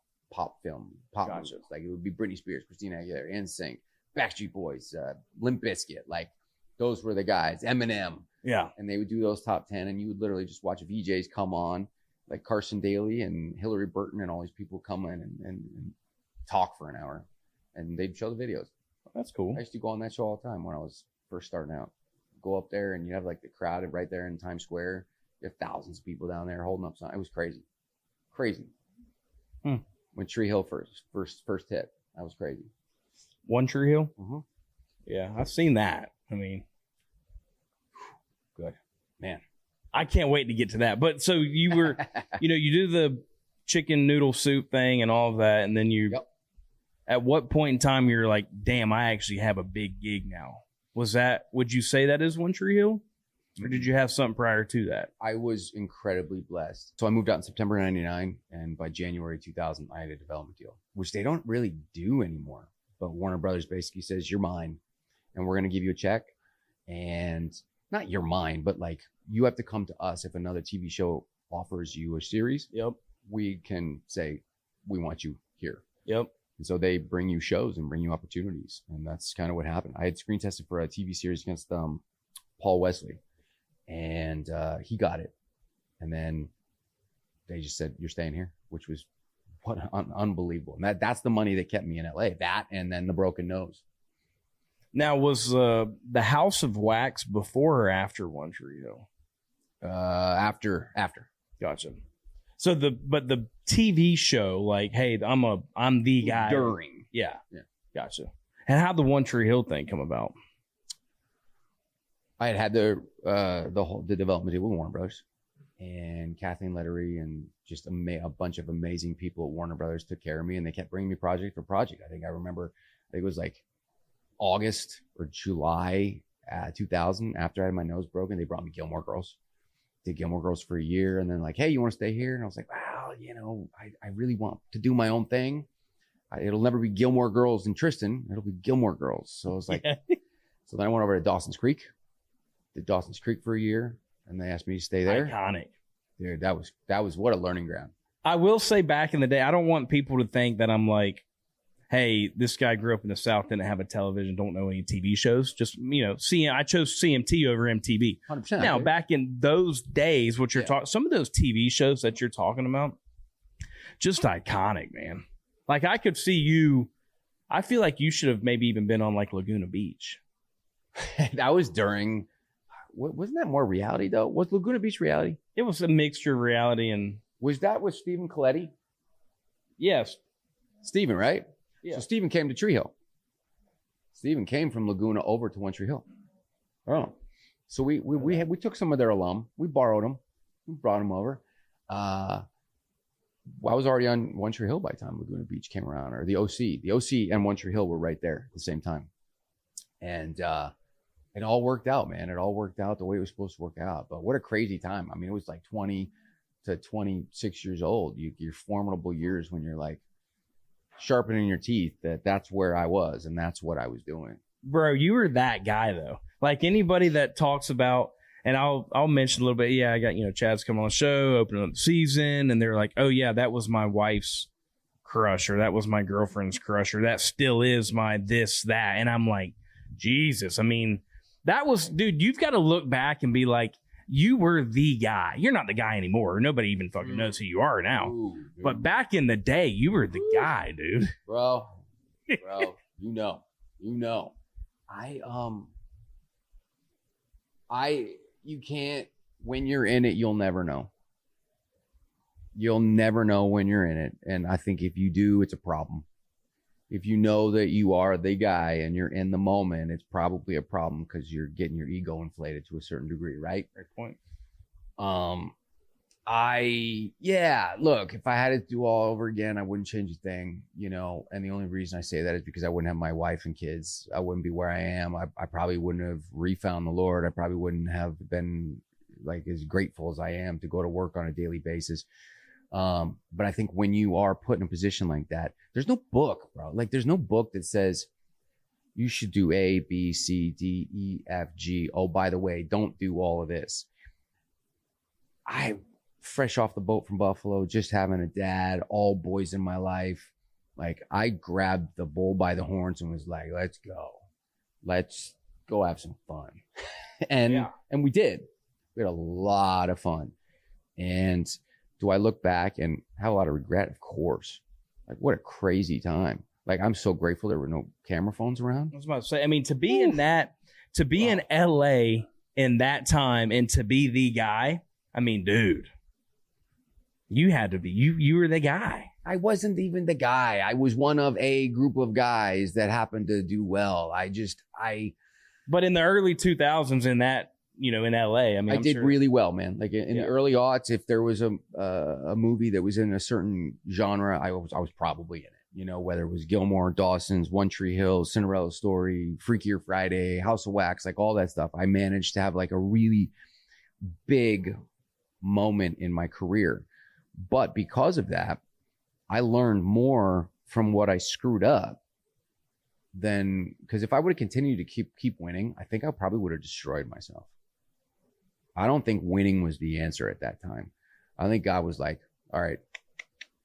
film, pop music. Like it would be Britney Spears, Christina Aguilera, NSYNC, Backstreet Boys, Limp Bizkit. Like those were the guys. Eminem. Yeah. And they would do those top 10, and you would literally just watch VJs come on, like Carson Daly and Hillary Burton and all these people come in and talk for an hour, and they'd show the videos. That's cool. I used to go on that show all the time when I was first starting out. Go up there, and you have like the crowd right there in Times Square. You have thousands of people down there holding up signs. It was crazy. When Tree Hill first hit, that was crazy. One Tree Hill? Mm-hmm. Yeah, I've seen that. I mean, good. Man. I can't wait to get to that. But so you were, you do the chicken noodle soup thing and all of that. And then at what point in time you're like, damn, I actually have a big gig now? Would you say that is One Tree Hill? Or did you have something prior to that? I was incredibly blessed. So I moved out in September 99. And by January 2000, I had a development deal, which they don't really do anymore. But Warner Brothers basically says, you're mine. And we're going to give you a check. And not you're mine, but like you have to come to us if another TV show offers you a series. Yep. We can say, we want you here. Yep. And so they bring you shows and bring you opportunities. And that's kind of what happened. I had screen tested for a TV series against Paul Wesley, and he got it. And then they just said, you're staying here, which was unbelievable. And that's the money that kept me in LA. That and then the broken nose. Now, was the House of Wax before or after One Tree Hill? After. Gotcha. So the TV show, like, hey, I'm the guy. During. Yeah. Gotcha. And how'd the One Tree Hill thing come about? I had the development deal with Warner Brothers, and Kathleen Lettery and just a bunch of amazing people at Warner Brothers took care of me, and they kept bringing me project for project. I think it was like August or July 2000, after I had my nose broken, they brought me Gilmore Girls. Did Gilmore Girls for a year, and then like, hey, you want to stay here? And I was like, wow, I really want to do my own thing. It'll never be Gilmore Girls and Tristan. It'll be Gilmore Girls. So I was like, So then I went over to Dawson's Creek. Did Dawson's Creek for a year, and they asked me to stay there. Iconic. Dude, that was what a learning ground. I will say, back in the day, I don't want people to think that I'm like, hey, this guy grew up in the South, didn't have a television, don't know any TV shows. Just, I chose CMT over MTV. 100%. Now, back in those days, what you're talking, some of those TV shows that you're talking about, just iconic, man. Like, I could see you, I feel like you should have maybe even been on like Laguna Beach. That was during, wasn't that more reality though? Was Laguna Beach reality? It was a mixture of reality and. Was that with Stephen Coletti? Yes. Stephen, right? Yeah. So Stephen came to Tree Hill. Stephen came from Laguna over to One Tree Hill. Oh. So we took some of their alum. We borrowed them. We brought them over. I was already on One Tree Hill by the time Laguna Beach came around, or the OC. The OC and One Tree Hill were right there at the same time. And it all worked out, man. It all worked out the way it was supposed to work out. But what a crazy time. I mean, it was like 20 to 26 years old. Your formidable years when you're like sharpening your teeth. That's where I was, and that's what I was doing. Bro, you were that guy though. Like anybody that talks about, and I'll mention a little bit. Yeah, I got Chad's coming on the show, opening up the season, and they're like, oh yeah, that was my wife's crush, or that was my girlfriend's crush, or that still is my this that, and I'm like, Jesus. I mean, that was, dude. You've got to look back and be like, you were the guy. You're not the guy anymore. Nobody even fucking knows who you are now. Ooh, but back in the day, you were the guy, dude. Bro, you know. You can't, when you're in it, you'll never know. You'll never know when you're in it. And I think if you do, it's a problem. If you know that you are the guy and you're in the moment, it's probably a problem because you're getting your ego inflated to a certain degree, right? Great point. Look, if I had to do all over again, I wouldn't change a thing, and the only reason I say that is because I wouldn't have my wife and kids. I wouldn't be where I am. I probably wouldn't have refound the Lord. I probably wouldn't have been like as grateful as I am to go to work on a daily basis. But I think when you are put in a position like that, there's no book, bro. Like there's no book that says you should do A, B, C, D, E, F, G. Oh, by the way, don't do all of this. I fresh off the boat from Buffalo, just having a dad, all boys in my life. Like I grabbed the bull by the horns and was like, let's go have some fun. And we did. We had a lot of fun. And do I look back and have a lot of regret? Of course. Like, what a crazy time. Like, I'm so grateful there were no camera phones around. I was about to say, I mean, to be in LA in that time and to be the guy, I mean, dude, you had to be, you were the guy. I wasn't even the guy. I was one of a group of guys that happened to do well. But in the early 2000s in that, in LA, I mean, I did really well, man. Like in the early aughts, if there was a movie that was in a certain genre, I was probably in it. Whether it was Gilmore, Dawson's, One Tree Hill, Cinderella Story, Freakier Friday, House of Wax, like all that stuff. I managed to have like a really big moment in my career. But because of that, I learned more from what I screwed up than, because if I would have continued to keep winning, I think I probably would have destroyed myself. I don't think winning was the answer at that time. I think God was like, all right,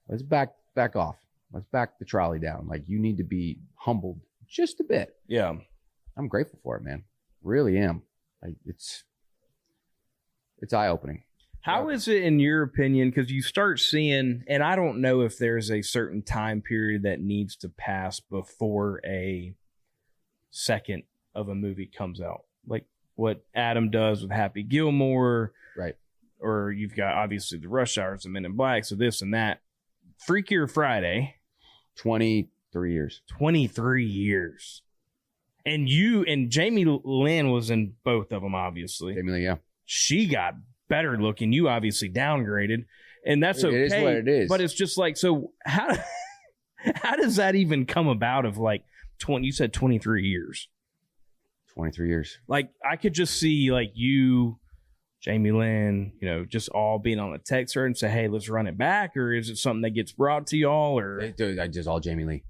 let's back off. Let's back the trolley down. Like, you need to be humbled just a bit. Yeah. I'm grateful for it, man. Really am. Like, it's eye-opening. How is it, in your opinion, because you start seeing, and I don't know if there's a certain time period that needs to pass before a second of a movie comes out. Like what Adam does with Happy Gilmore. Right. Or you've got, obviously, the Rush Hours, the Men in Black, so this and that. Freakier Friday. 23 years. 23 years. And you and Jamie Lynn was in both of them, obviously. Jamie Lynn, yeah. She got better looking. You obviously downgraded, and that's okay. It is what it is. But it's just like, so how does that even come about? Of like 20, you said 23 years. 23 years. Like I could just see like you, Jamie Lynn, just all being on a text thread and say, hey, let's run it back, or is it something that gets brought to y'all? Or I just all Jamie Lee.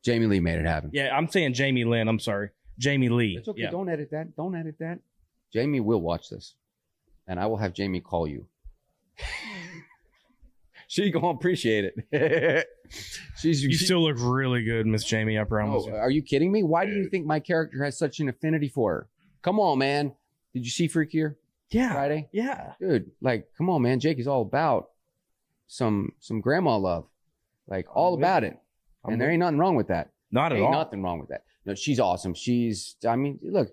Jamie Lee made it happen. Yeah, I'm saying Jamie Lynn. I'm sorry, Jamie Lee. It's okay. Yeah. Don't edit that. Jamie will watch this. And I will have Jamie call you. She gonna appreciate it. You still look really good, Miss Jamie. I promise. Oh, are you kidding me? Why do you think my character has such an affinity for her? Come on, man. Did you see Freakier? Yeah. Friday? Yeah. Dude, like, come on, man. Jake is all about some grandma love. Like, all about it. And there ain't nothing wrong with that. Not at all. Nothing wrong with that. No, she's awesome. Look,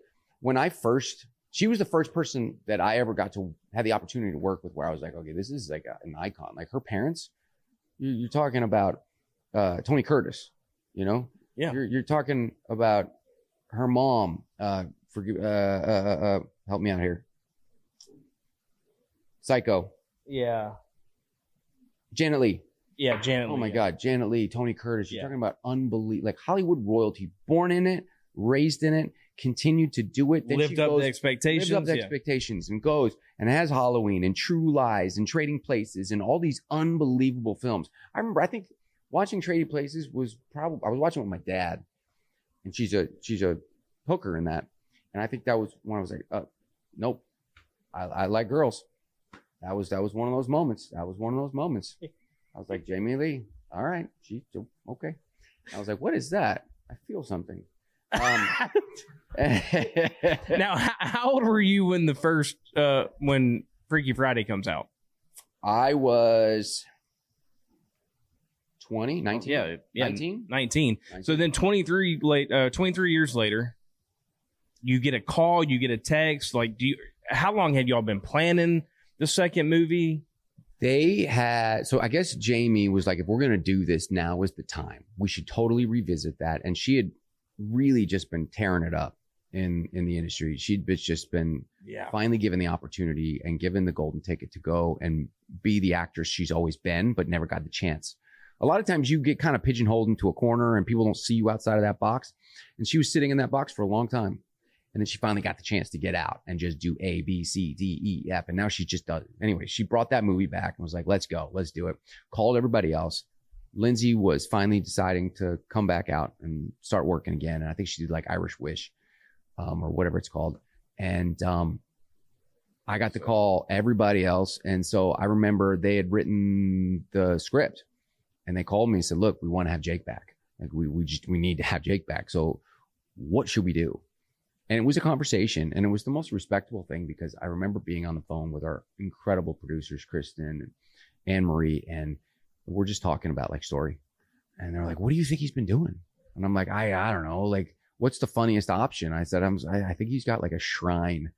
she was the first person that I ever got to have the opportunity to work with where I was like, okay, this is like an icon. Like her parents, you're talking about Tony Curtis, Yeah. You're talking about her mom. Help me out here. Psycho. Yeah. Janet Leigh. Yeah, Janet Leigh. Oh my God, Janet Leigh, Tony Curtis. You're talking about unbelievable, like Hollywood royalty, born in it, raised in it, continued to do it. Then lived up to expectations. Lived up to expectations and goes and has Halloween and True Lies and Trading Places and all these unbelievable films. I remember, I think watching Trading Places was probably, I was watching it with my dad, and she's a hooker in that. And I think that was when I was like, nope, I like girls. That was one of those moments. I was like, Jamie Lee, all right, she's okay. I was like, what is that? I feel something. Now, how old were you when when Freaky Friday comes out? I was 19. 19. So then 23 years later, you get a call, you get a text. Like, how long had y'all been planning the second movie? So I guess Jamie was like, if we're going to do this, now is the time. We should totally revisit that. And she had really just been tearing it up in the industry. She'd just been finally given the opportunity and given the golden ticket to go and be the actress she's always been, but never got the chance. A lot of times you get kind of pigeonholed into a corner and people don't see you outside of that box. And she was sitting in that box for a long time. And then she finally got the chance to get out and just do A, B, C, D, E, F. And now she just does it. Anyway, she brought that movie back and was like, let's go. Let's do it. Called everybody else. Lindsay was finally deciding to come back out and start working again. And I think she did like Irish Wish or whatever it's called. And I got to call everybody else. And so I remember they had written the script and they called me and said, look, we want to have Jake back. Like we need to have Jake back. So what should we do? And it was a conversation, and it was the most respectable thing because I remember being on the phone with our incredible producers, Kristen and Anne-Marie, and we're just talking about like story. And they're like, what do you think he's been doing? And I'm like, I don't know. Like, what's the funniest option? I said, I think he's got like a shrine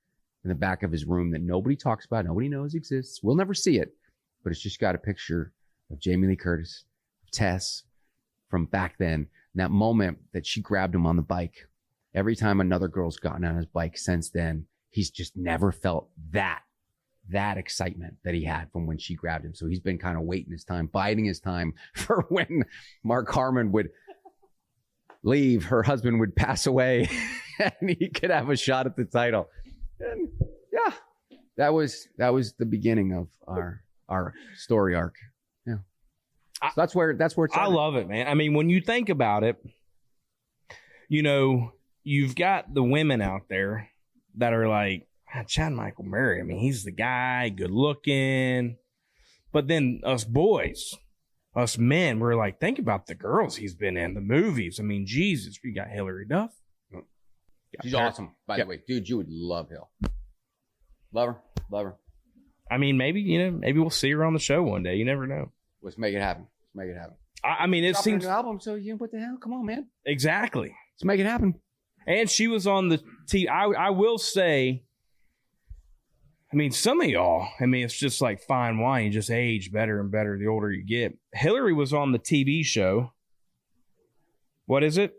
in the back of his room that nobody talks about. Nobody knows exists. We'll never see it, but it's just got a picture of Jamie Lee Curtis, Tess from back then. And that moment that she grabbed him on the bike. Every time another girl's gotten on his bike since then, he's just never felt that excitement that he had from when she grabbed him. So he's been kind of waiting his time, biding his time for when Mark Harmon would leave, her husband would pass away, and he could have a shot at the title. And yeah, that was the beginning of our story arc. Yeah, so that's where it's at. I love it, man. I mean, when you think about it, you know, you've got the women out there that are like, Chad Michael Murray. I mean, he's the guy, good looking. But then us boys, us men, we're like, think about the girls he's been in, the movies. I mean, Jesus, you got Hilary Duff. She's awesome, by the way. Dude, you would love Hill. Love her. I mean, maybe we'll see her on the show one day. You never know. Let's make it happen. I mean, it seems... a new album, so what the hell? Come on, man. Exactly. Let's make it happen. And she was on the TV. I will say, I mean, some of y'all, I mean, it's just like fine wine. You just age better and better the older you get. Hilary was on the TV show. What is it?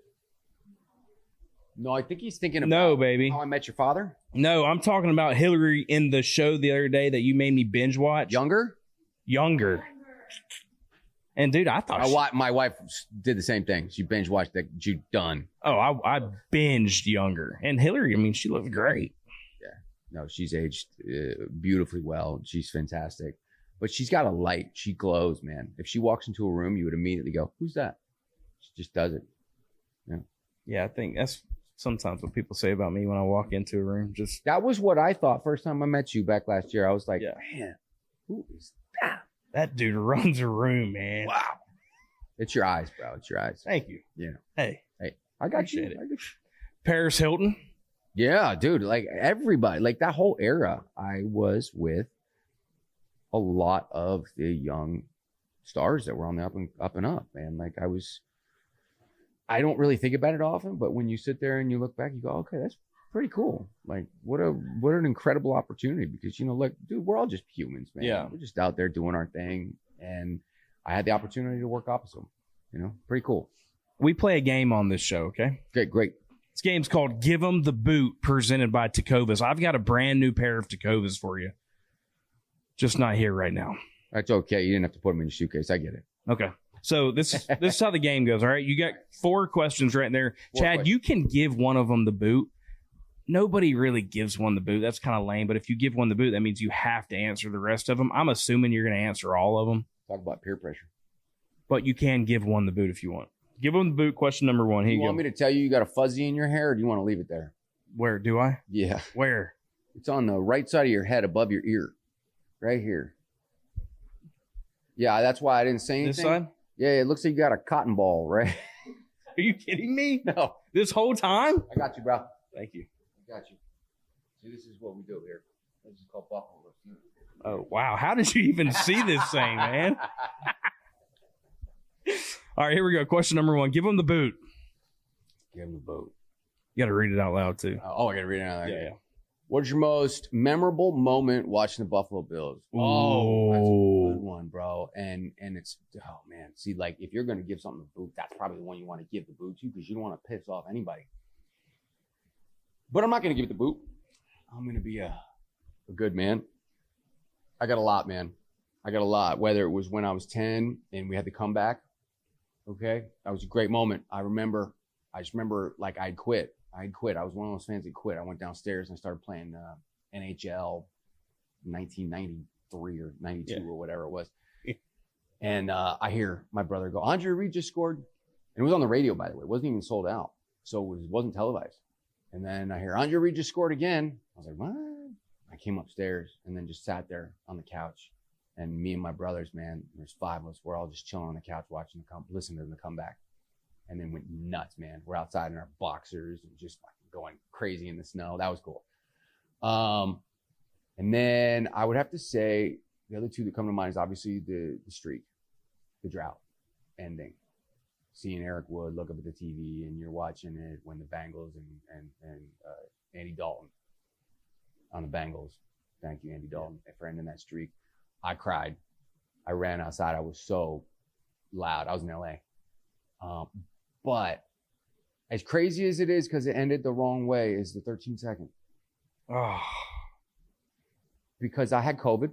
No, I think he's thinking about No, baby. How I Met Your Father. No, I'm talking about Hilary in the show the other day that you made me binge watch. Younger. And dude, I thought my wife did the same thing. She binge watched that. She done. Oh, I binged Younger. And Hilary, I mean, she looked great. Yeah. No, she's aged beautifully well. She's fantastic. But she's got a light. She glows, man. If she walks into a room, you would immediately go, who's that? She just does it. Yeah. Yeah, I think that's sometimes what people say about me when I walk into a room. Just that was what I thought first time I met you back last year. I was like, man, who is that? That dude runs a room, man. Wow. It's your eyes, bro. It's your eyes. Thank you. Yeah. Hey, I got you. Paris Hilton. Yeah, dude. Like everybody, like that whole era, I was with a lot of the young stars that were on the up and up, man. Like I don't really think about it often, but when you sit there and you look back, you go, okay, that's pretty cool. Like what an incredible opportunity, because look, dude, we're all just humans, man. Yeah. We're just out there doing our thing, and I had the opportunity to work opposite them. Pretty cool. We play a game on this show, okay? Okay, great. This game's called Give 'em the Boot, presented by TECOVAS. I've got a brand new pair of TECOVAS for you. Just not here right now. That's okay. You didn't have to put them in your suitcase. I get it. Okay. So this is how the game goes, all right? You got 4 questions right there. Chad, you can give one of them the boot, nobody really gives one the boot. That's kind of lame. But if you give one the boot, that means you have to answer the rest of them. I'm assuming you're going to answer all of them. Talk about peer pressure. But you can give one the boot if you want. Give them the boot. Question number 1. Here you go. You want me to tell you got a fuzzy in your hair, or do you want to leave it there? Where do I? Yeah. Where? It's on the right side of your head above your ear. Right here. Yeah, that's why I didn't say anything. This side? Yeah, it looks like you got a cotton ball, right? Are you kidding me? No. This whole time? I got you, bro. Thank you. I got you. See, this is what we do here. This is called buffalo. Oh, wow. How did you even see this thing, man? All right, here we go. Question number 1. Give them the boot. Give him the boot. You got to read it out loud, too. Oh, I got to read it out loud. Yeah. What's your most memorable moment watching the Buffalo Bills? Ooh. Oh, that's a good one, bro. And it's, oh, man. See, like, if you're going to give something the boot, that's probably the one you want to give the boot to because you don't want to piss off anybody. But I'm not going to give it the boot. I'm going to be a good man. I got a lot, man. I got a lot. Whether it was when I was 10 and we had to come back. Okay. That was a great moment. I just remember like I'd quit. I was one of those fans that quit. I went downstairs and I started playing NHL 1993 or 92 or whatever it was. And I hear my brother go, Andre Reed just scored. And it was on the radio, by the way. It wasn't even sold out. So it wasn't televised. And then I hear Andre Reed just scored again. I was like, what? I came upstairs and then just sat there on the couch. And me and my brothers, man, there's 5 of us. We're all just chilling on the couch watching listening to the comeback. And then went nuts, man. We're outside in our boxers and just going crazy in the snow. That was cool. And then I would have to say the other 2 that come to mind is obviously the streak, the drought ending. Seeing Eric Wood look up at the TV and you're watching it when the Bengals and Andy Dalton on the Bengals. Thank you, Andy Dalton, for ending that streak. I cried. I ran outside. I was so loud. I was in LA. But as crazy as it is because it ended the wrong way is the 13-second. Oh. Because I had COVID.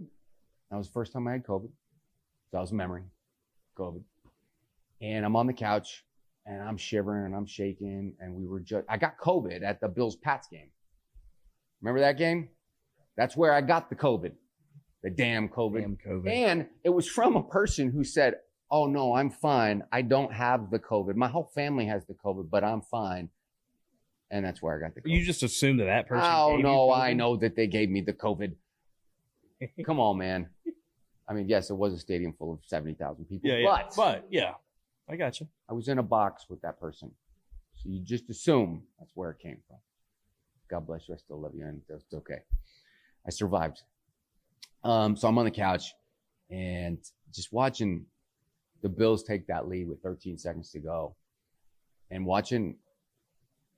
That was the first time I had COVID. So that was a memory. COVID. And I'm on the couch and I'm shivering and I'm shaking. And I got COVID at the Bills-Pats game. Remember that game? That's where I got the COVID. The damn COVID. And it was from a person who said, oh, no, I'm fine. I don't have the COVID. My whole family has the COVID, but I'm fine. And that's where I got the COVID. You just assumed that person Oh, gave no, you I know that they gave me the COVID. Come on, man. I mean, yes, it was a stadium full of 70,000 people. But, yeah, I got you. I was in a box with that person. So you just assume that's where it came from. God bless you. I still love you, and it's okay. I survived. So I'm on the couch and just watching the Bills take that lead with 13 seconds to go and watching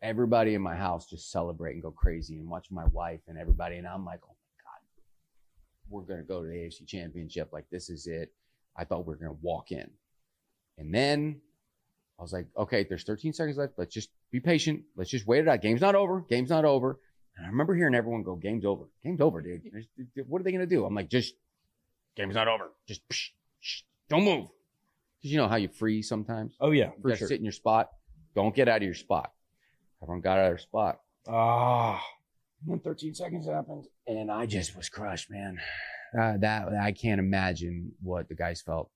everybody in my house just celebrate and go crazy and watching my wife and everybody. And I'm like, oh my God, we're going to go to the AFC Championship. Like, this is it. I thought we were going to walk in. And then I was like, okay, there's 13 seconds left. Let's just be patient. Let's just wait it out. Game's not over. Game's not over. And I remember hearing everyone go, game's over. Game's over, dude. What are they going to do? I'm like, game's not over. Just don't move. Because you know how you freeze sometimes? Oh, yeah, for sure. Sit in your spot. Don't get out of your spot. Everyone got out of their spot. Ah. And then 13 seconds happened, and I just was crushed, man. I can't imagine what the guys felt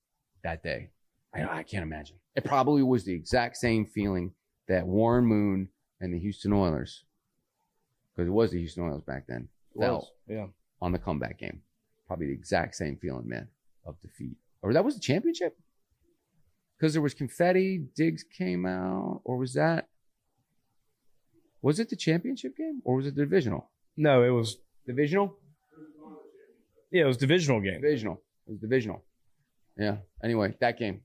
that day. I can't imagine. It probably was the exact same feeling that Warren Moon and the Houston Oilers, because it was the Houston Oilers back then, felt on the comeback game. Probably the exact same feeling, man, of defeat. Or that was the championship? Because there was confetti, Diggs came out, or was it the championship game, or was it the divisional? No, it was divisional. Yeah, it was divisional game. Divisional. It was divisional. Yeah. Anyway, that game.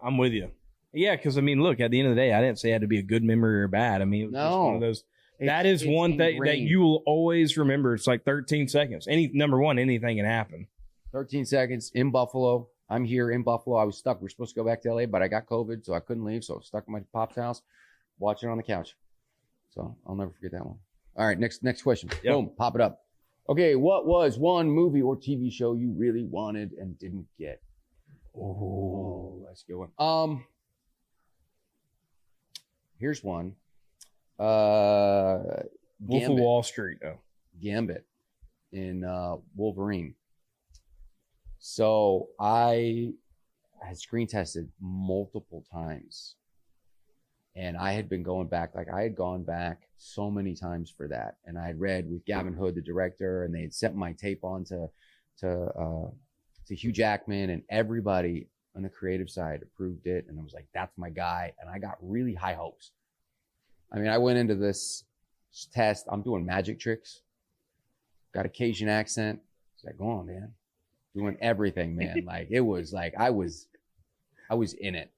I'm with you. Yeah, because I mean, look, at the end of the day, I didn't say it had to be a good memory or bad. I mean, it was just one of those. That is one thing that you will always remember. It's like 13 seconds. Number one, anything can happen. 13 seconds in Buffalo. I'm here in Buffalo. I was stuck. We're supposed to go back to LA, but I got COVID, so I couldn't leave. So I was stuck in my pop's house, watching on the couch. So I'll never forget that one. All right, next question. Yep. Boom, pop it up. Okay, what was one movie or TV show you really wanted and didn't get? Oh, that's a good one. Here's one. Wolf of Wall Street. Oh. Gambit in Wolverine. So I had screen tested multiple times, and I had been going back. Like I had gone back so many times for that, and I had read with Gavin Hood, the director, and they had sent my tape on to Hugh Jackman, and everybody on the creative side approved it, and I was like, that's my guy, and I got really high hopes. I mean, I went into this test. I'm doing magic tricks, got a Cajun accent. It's like, go on, man. Doing everything, man. Like it was like I was in it,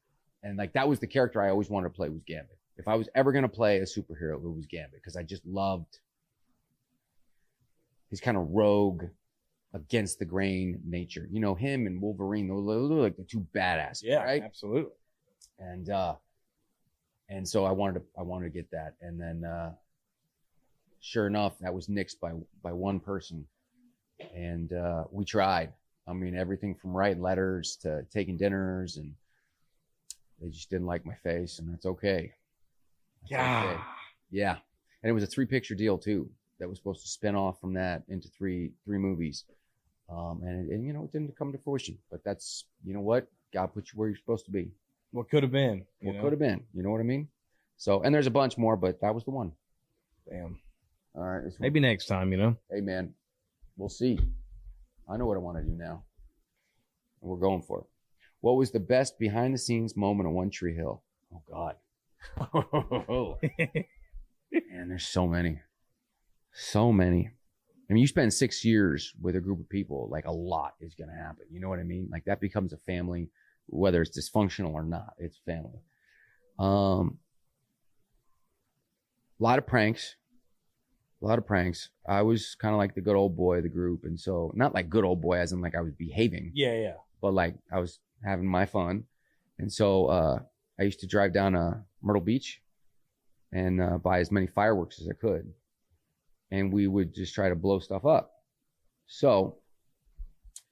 and like that was the character I always wanted to play was Gambit. If I was ever gonna play a superhero, it was Gambit because I just loved his kind of rogue, against the grain nature. You know, him and Wolverine, those are like the two badasses. Yeah, right? Absolutely. And so I wanted to get that, and then sure enough, that was nixed by one person, and we tried. I mean, everything from writing letters to taking dinners, and they just didn't like my face, and that's okay. Yeah. Okay. Yeah. And it was a 3-picture deal too that was supposed to spin off from that into three movies. And you know, it didn't come to fruition, but that's, you know what? God put you where you're supposed to be. What could have been. What could have been. You know what I mean? So, and there's a bunch more, but that was the one. Damn. All right. Maybe next time, you know? Hey man, we'll see. I know what I want to do now. And we're going for it. What was the best behind the scenes moment on One Tree Hill? Oh God. Man, there's so many. So many. I mean, you spend 6 years with a group of people, like a lot is going to happen. You know what I mean? Like that becomes a family, whether it's dysfunctional or not, it's family. A lot of pranks. I was kind of like the good old boy of the group. And so not like good old boy as in like I was behaving. Yeah. But like I was having my fun. And so I used to drive down Myrtle Beach and buy as many fireworks as I could. And we would just try to blow stuff up. So,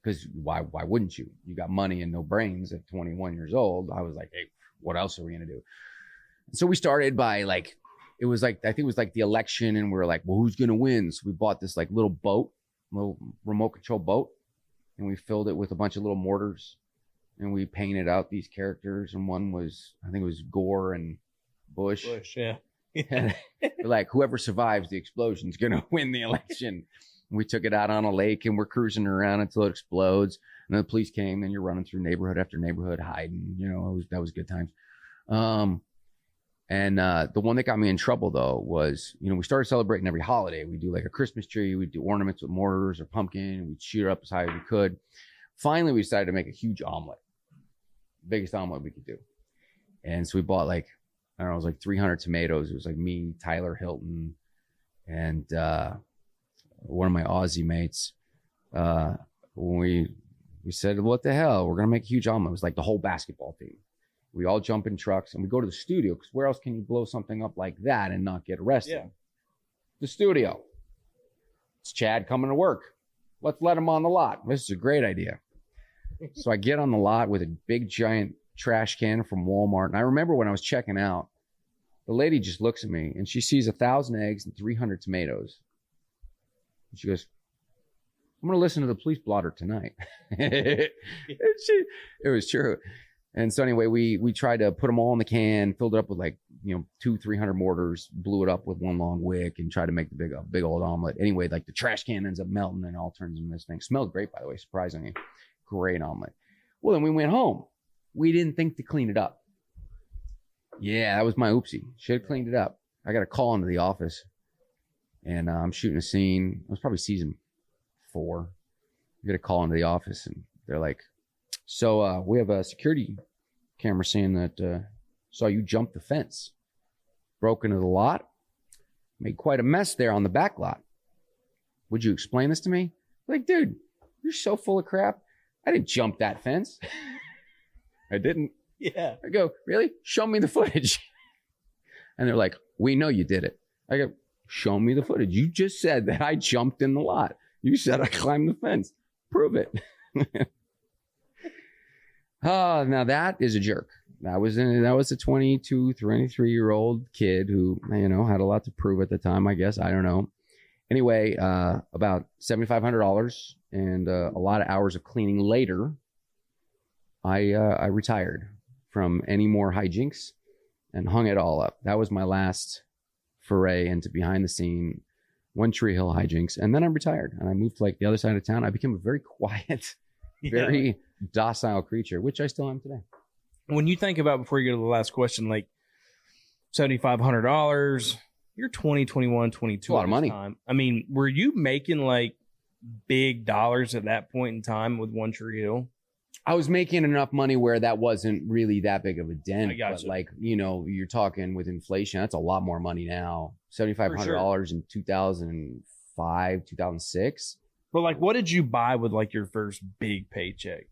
because why wouldn't you? You got money and no brains at 21 years old. I was like, hey, what else are we going to do? And so we started by like, it was like, I think it was like the election, and we were like, well, who's going to win? So we bought this like little boat, little remote control boat, and we filled it with a bunch of little mortars, and we painted out these characters. And one was, I think it was Gore and Bush. Yeah. And like, whoever survives the explosion is going to win the election. We took it out on a lake, and we're cruising around until it explodes. And then the police came, and you're running through neighborhood after neighborhood hiding. You know, that was good times. And the one that got me in trouble though was, you know, we started celebrating every holiday. We do like a Christmas tree. We'd do ornaments with mortars or pumpkin. We'd shoot it up as high as we could. Finally, we decided to make a huge omelet, biggest omelet we could do. And so we bought like, I don't know, it was like 300 tomatoes. It was like me, Tyler Hilton, and one of my Aussie mates. When we said, what the hell? We're going to make a huge omelet. It was like the whole basketball team. We all jump in trucks and we go to the studio, because where else can you blow something up like that and not get arrested? Yeah. The studio. It's Chad coming to work. Let's let him on the lot. This is a great idea. So I get on the lot with a big giant trash can from Walmart. And I remember when I was checking out, the lady just looks at me and she sees 1,000 eggs and 300 tomatoes. And she goes, I'm going to listen to the police blotter tonight. It was true. And so anyway, we tried to put them all in the can, filled it up with like, you know, 200-300 mortars, blew it up with one long wick, and tried to make the big old omelet. Anyway, like the trash can ends up melting and it all turns into this thing. Smelled great, by the way, surprisingly. Great omelet. Well, then we went home. We didn't think to clean it up. Yeah, that was my oopsie. Should have cleaned it up. I got a call into the office, and I'm shooting a scene. It was probably season 4. I get a call into the office, and they're like, so we have a security camera saying that saw you jump the fence, broke into the lot, made quite a mess there on the back lot. Would you explain this to me? Like, dude, you're so full of crap. I didn't jump that fence. I didn't. Yeah. I go, really? Show me the footage. And they're like, we know you did it. I go, show me the footage. You just said that I jumped in the lot. You said I climbed the fence. Prove it. Now that is a jerk. That was a 22, 23-year-old kid who, had a lot to prove at the time, I guess. I don't know. Anyway, about $7,500 and a lot of hours of cleaning later, I retired from any more hijinks and hung it all up. That was my last foray into behind the scene One Tree Hill hijinks. And then I retired and I moved to like the other side of town. I became a very quiet, very docile creature, which I still am today. When you think about, before you go to the last question, like $7,500, you're 20, 21, 22. A lot of money. Time. I mean, were you making like big dollars at that point in time with One Tree Hill? I was making enough money where that wasn't really that big of a dent. I got but you. Like, you're talking with inflation, that's a lot more money now. $7,500 in 2005, 2006. But like, what did you buy with like your first big paycheck?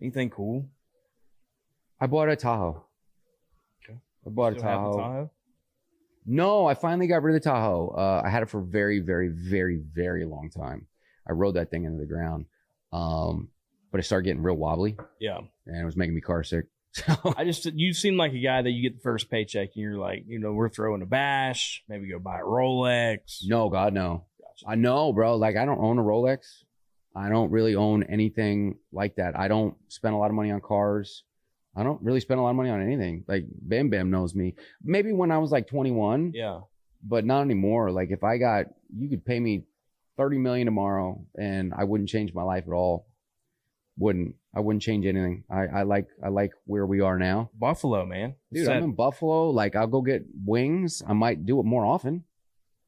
Anything cool? I bought a Tahoe. Okay. I bought Still a have the Tahoe. Tahoe? No, I finally got rid of the Tahoe. I had it for a very, very, very, very long time. I rode that thing into the ground. But it started getting real wobbly. Yeah. And it was making me car sick. So you seem like a guy that you get the first paycheck and you're like, we're throwing a bash, maybe go buy a Rolex. No, God, no. Gotcha. I know, bro. Like, I don't own a Rolex. I don't really own anything like that. I don't spend a lot of money on cars. I don't really spend a lot of money on anything. Like, Bam Bam knows me. Maybe when I was like 21. Yeah. But not anymore. Like, if you could pay me $30 million tomorrow and I wouldn't change my life at all. I wouldn't change anything. I like where we are now. Buffalo, man. Dude, I'm in Buffalo. Like, I'll go get wings. I might do it more often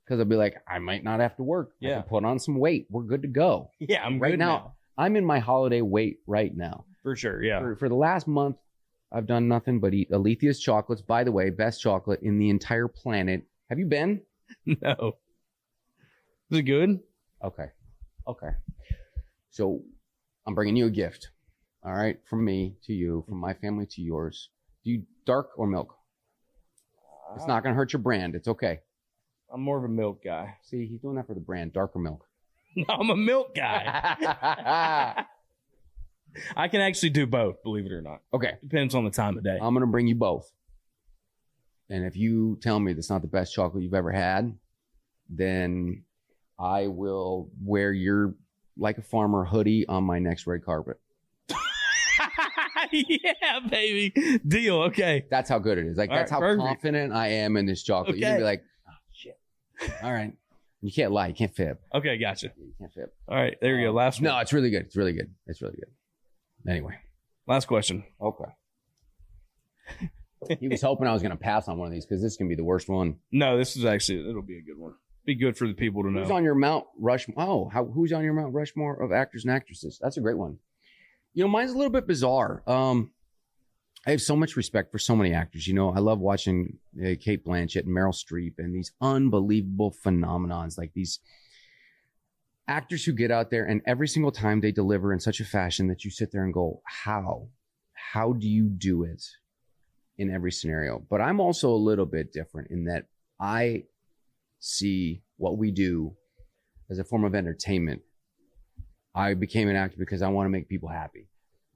because I'll be like, I might not have to work. Yeah. I can put on some weight. We're good to go. Yeah, I'm right good now. I'm in my holiday weight right now. For sure, yeah. For the last month, I've done nothing but eat Alethea's chocolates. By the way, best chocolate in the entire planet. Have you been? No. Is it good? Okay. So I'm bringing you a gift. All right. From me to you, from my family to yours. Do you dark or milk? It's not going to hurt your brand. It's okay. I'm more of a milk guy. See, he's doing that for the brand. Dark or milk? No, I'm a milk guy. I can actually do both, believe it or not. Okay. Depends on the time of day. I'm going to bring you both. And if you tell me that's not the best chocolate you've ever had, then I will wear your Like a Farmer hoodie on my next red carpet. Yeah, baby. Deal. Okay. That's how good it is. Like, that's how confident I am in this chocolate. Okay. You're going to be like, oh, shit. All right. You can't lie. You can't fib. Okay, gotcha. You can't fib. All right, there you go. Last one. No, it's really good. It's really good. Anyway. Last question. Okay. He was hoping I was going to pass on one of these because this is going to be the worst one. No, this is actually, it'll be a good one. Be good for the people to know. Who's on your Mount Rushmore? Oh, who's on your Mount Rushmore of actors and actresses? That's a great one. Mine's a little bit bizarre. I have so much respect for so many actors. I love watching Cate Blanchett and Meryl Streep and these unbelievable phenomenons, like these actors who get out there and every single time they deliver in such a fashion that you sit there and go, how do you do it in every scenario? But I'm also a little bit different in that I see what we do as a form of entertainment. I became an actor because I want to make people happy.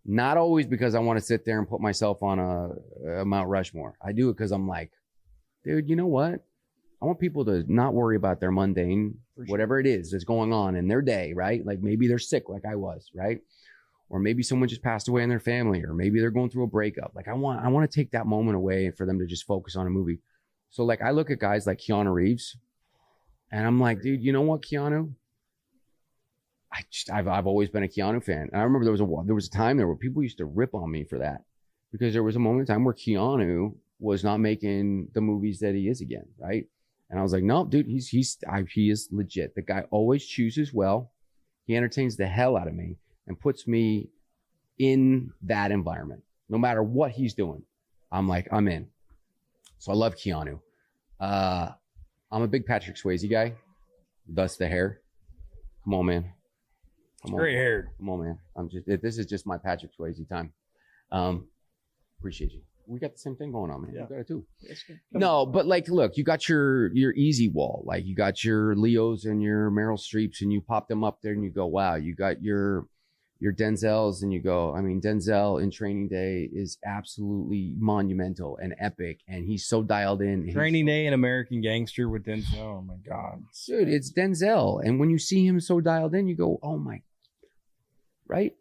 Not always because I want to sit there and put myself on a Mount Rushmore. I do it because I'm like, dude, you know what? I want people to not worry about their mundane, whatever it is that's going on in their day, right? Like maybe they're sick like I was, right? Or maybe someone just passed away in their family, or maybe they're going through a breakup. Like I want to take that moment away for them to just focus on a movie. So like I look at guys like Keanu Reeves and I'm like, dude, you know what, Keanu? I've always been a Keanu fan. And I remember there was a time there where people used to rip on me for that because there was a moment in time where Keanu was not making the movies that he is again, right? And I was like, no, dude, he is legit. The guy always chooses well. He entertains the hell out of me and puts me in that environment. No matter what he's doing, I'm like, I'm in. So I love Keanu. I'm a big Patrick Swayze guy. Thus the hair. Come on, man. Gray haired. Come on, man. This is just my Patrick Swayze time. Appreciate you. We got the same thing going on, man. Yeah. You got it too. No, but like, look, you got your easy wall. Like you got your Leos and your Meryl Streeps and you pop them up there and you go, wow, you got your your Denzels and you go, I mean, Denzel in Training Day is absolutely monumental and epic. And he's so dialed in. Training Day and American Gangster with Denzel. Oh my God. Dude, it's Denzel. And when you see him so dialed in, you go, oh my, right?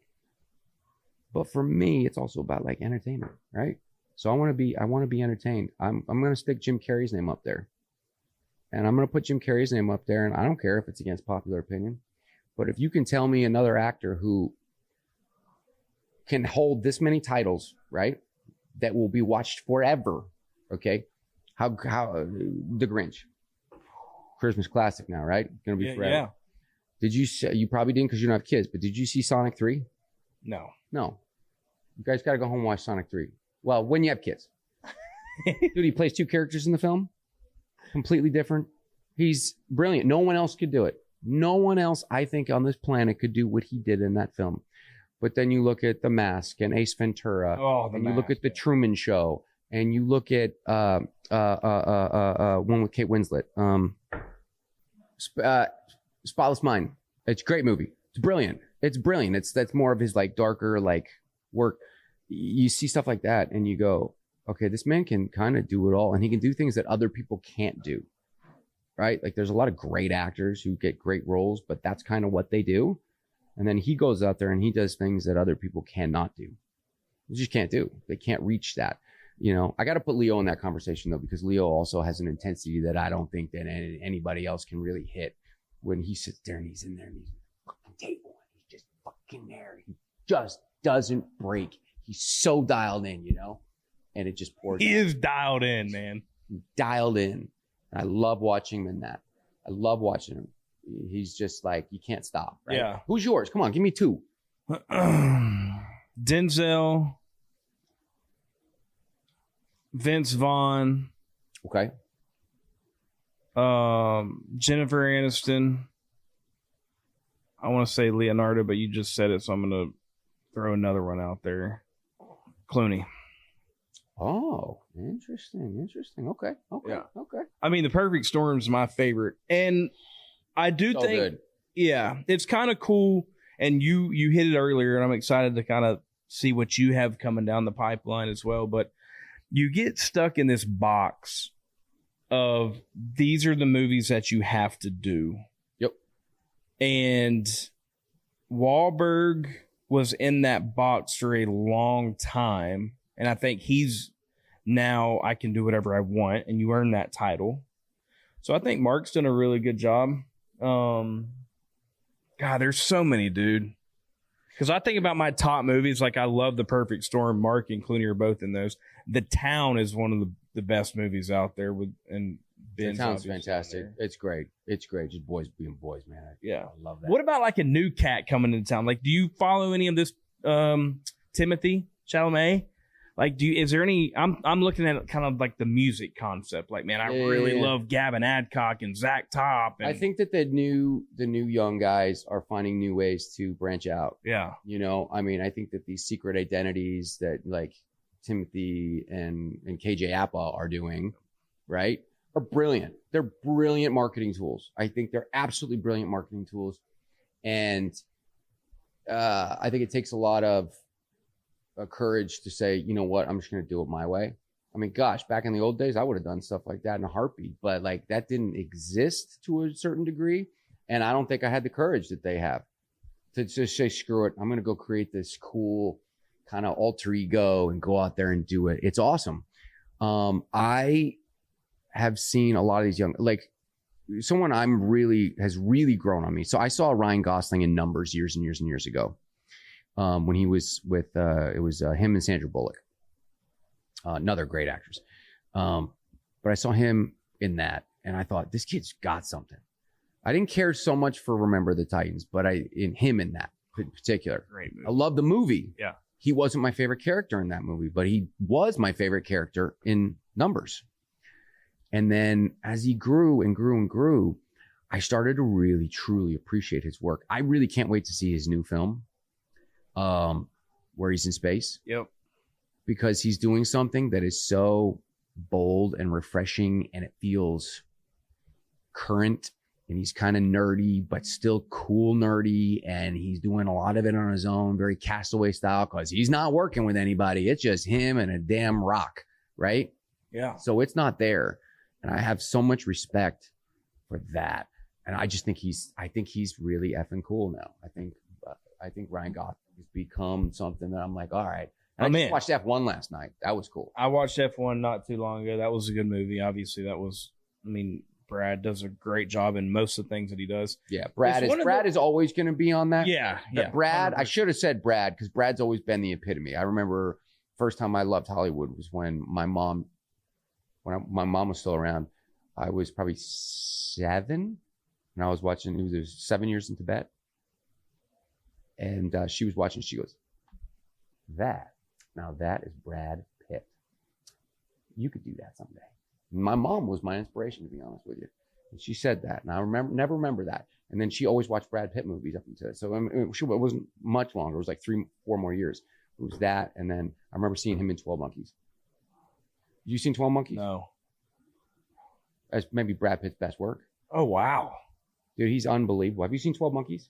But for me, it's also about like entertainment, right? So I want to be entertained. I'm going to stick Jim Carrey's name up there. And I'm going to put Jim Carrey's name up there. And I don't care if it's against popular opinion. But if you can tell me another actor who can hold this many titles, right, that will be watched forever, okay? How The Grinch, Christmas classic now, right? Gonna be forever. Yeah. Did you say, you probably didn't because you don't have kids, but did you see Sonic 3? No. You guys got to go home and watch Sonic 3. Well, when you have kids. Dude, he plays 2 characters in the film. Completely different. He's brilliant. No one else could do it. No one else, I think, on this planet could do what he did in that film. But then you look at The Mask and Ace Ventura. And you look at The Truman Show. And you look at one with Kate Winslet. Spotless Mind. It's a great movie. It's brilliant. That's more of his like darker like work. You see stuff like that and you go, okay, this man can kind of do it all. And he can do things that other people can't do. Right? Like there's a lot of great actors who get great roles, but that's kind of what they do. And then he goes out there and he does things that other people cannot do. They just can't do. They can't reach that. You know, I got to put Leo in that conversation though, because Leo also has an intensity that I don't think that anybody else can really hit when he sits there and he's in there and he's fucking table. He's just fucking there. He just doesn't break. He's so dialed in, you know, and it just pours. He is dialed in, man. Dialed in. I love watching him in that. I love watching him. He's just like, you can't stop. Right? Yeah. Who's yours? Come on, give me 2. Denzel, Vince Vaughn. Okay. Jennifer Aniston. I want to say Leonardo, but you just said it, so I'm going to throw another one out there. Clooney. Oh, interesting. Okay. Yeah. Okay. I mean, The Perfect Storm is my favorite. And I do think, good. Yeah, it's kind of cool. And you hit it earlier, and I'm excited to kind of see what you have coming down the pipeline as well. But you get stuck in this box of these are the movies that you have to do. Yep. And Wahlberg was in that box for a long time. And I think he's now I can do whatever I want, and you earn that title. So I think Mark's done a really good job. God, there's so many, dude. Because I think about my top movies, like I love The Perfect Storm. Mark and Clooney are both in those. The Town is one of the best movies out there. The Town's fantastic. It's great. Just boys being boys, man. I love that. What about like a new cat coming into town? Like, do you follow any of this Timothy Chalamet? Like, is there any? I'm looking at kind of like the music concept. Like, man, I really love Gavin Adcock and Zach Top. And, I think that the new young guys are finding new ways to branch out. Yeah, you know, I mean, I think that these secret identities that like Timothy and KJ Appa are doing, right, are brilliant. They're brilliant marketing tools. I think they're absolutely brilliant marketing tools, and I think it takes a lot of courage to say, you know what, I'm just going to do it my way. I mean, gosh, back in the old days, I would have done stuff like that in a heartbeat, but like that didn't exist to a certain degree. And I don't think I had the courage that they have to just say, screw it. I'm going to go create this cool kind of alter ego and go out there and do it. It's awesome. I have seen a lot of these young, like someone has really grown on me. So I saw Ryan Gosling in Numbers years and years and years ago. When he was with, it was him and Sandra Bullock, another great actress. But I saw him in that and I thought, this kid's got something. I didn't care so much for Remember the Titans, but in that in particular, great movie. I love the movie. Yeah. He wasn't my favorite character in that movie, but he was my favorite character in Numbers. And then as he grew and grew and grew, I started to really, truly appreciate his work. I really can't wait to see his new film. Where he's in space. Yep. Because he's doing something that is so bold and refreshing and it feels current and he's kind of nerdy, but still cool nerdy. And he's doing a lot of it on his own, very Castaway style, because he's not working with anybody. It's just him and a damn rock, right? Yeah. So it's not there. And I have so much respect for that. And I just think I think he's really effing cool now. I think Ryan Gosling has become something that I'm like, all right. And I just watched F1 last night. That was cool. I watched F1 not too long ago. That was a good movie. Obviously, Brad does a great job in most of the things that he does. Yeah, Brad is always going to be on that. Yeah. Brad, 100%. I should have said Brad, because Brad's always been the epitome. I remember first time I loved Hollywood was when my mom was still around. I was probably 7, and I was watching. It was 7 years in Tibet, and she was watching. She goes, "That is Brad Pitt. You could do that someday." My mom was my inspiration, to be honest with you. And she said that, and I never remember that. And then she always watched Brad Pitt movies up until it. So it wasn't much longer. It was like 3-4 more years. It was that, and then I remember seeing him in 12 Monkeys. You seen 12 Monkeys? No. That's maybe Brad Pitt's best work. Oh, wow. Dude, he's unbelievable. Have you seen 12 Monkeys?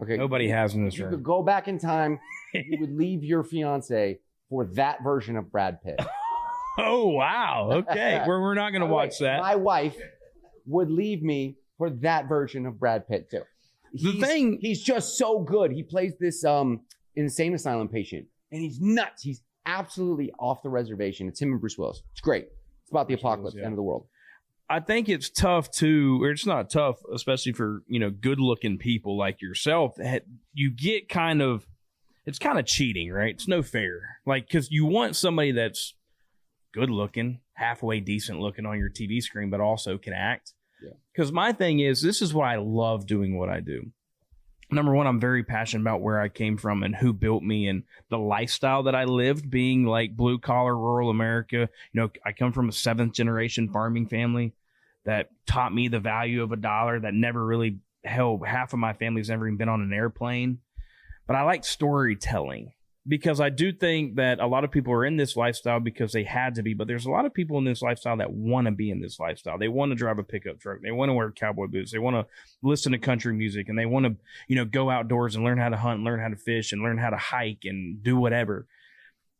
Okay. Nobody has in this room. You could go back in time. You would leave your fiance for that version of Brad Pitt. Oh, wow. Okay. We're not going to watch that. My wife would leave me for that version of Brad Pitt, too. He's just so good. He plays this insane asylum patient, and he's nuts. He's absolutely off the reservation. It's him and Bruce Willis. It's great. It's about the apocalypse, end of the world. I think it's tough or it's not tough, especially for, good-looking people like yourself. That you get it's kind of cheating, right? It's no fair. Like, because you want somebody that's good looking, halfway decent looking on your TV screen, but also can act. Because my thing is, this is why I love doing what I do. Number one, I'm very passionate about where I came from and who built me and the lifestyle that I lived, being like blue collar, rural America. I come from a 7th generation farming family that taught me the value of $1, that never really held. Half of my family's never even been on an airplane. But I like storytelling, because I do think that a lot of people are in this lifestyle because they had to be, but there's a lot of people in this lifestyle that want to be in this lifestyle. They want to drive a pickup truck. They want to wear cowboy boots. They want to listen to country music, and they want to, go outdoors and learn how to hunt, learn how to fish, and learn how to hike and do whatever.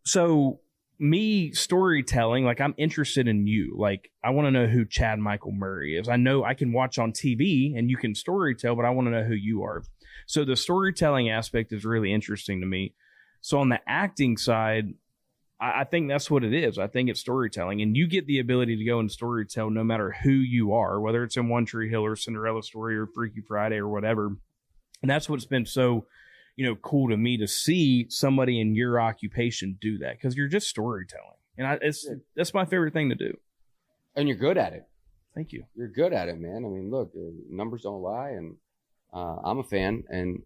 So me storytelling, like, I'm interested in you. Like, I want to know who Chad Michael Murray is. I know I can watch on TV and you can storytell, but I want to know who you are. So the storytelling aspect is really interesting to me. So on the acting side, I think that's what it is. I think it's storytelling, and you get the ability to go and storytell no matter who you are, whether it's in One Tree Hill or Cinderella Story or Freaky Friday or whatever. And that's what's been so, cool to me, to see somebody in your occupation do that, because you're just storytelling. And that's my favorite thing to do. And you're good at it. Thank you. You're good at it, man. I mean, look, numbers don't lie, and I'm a fan. And,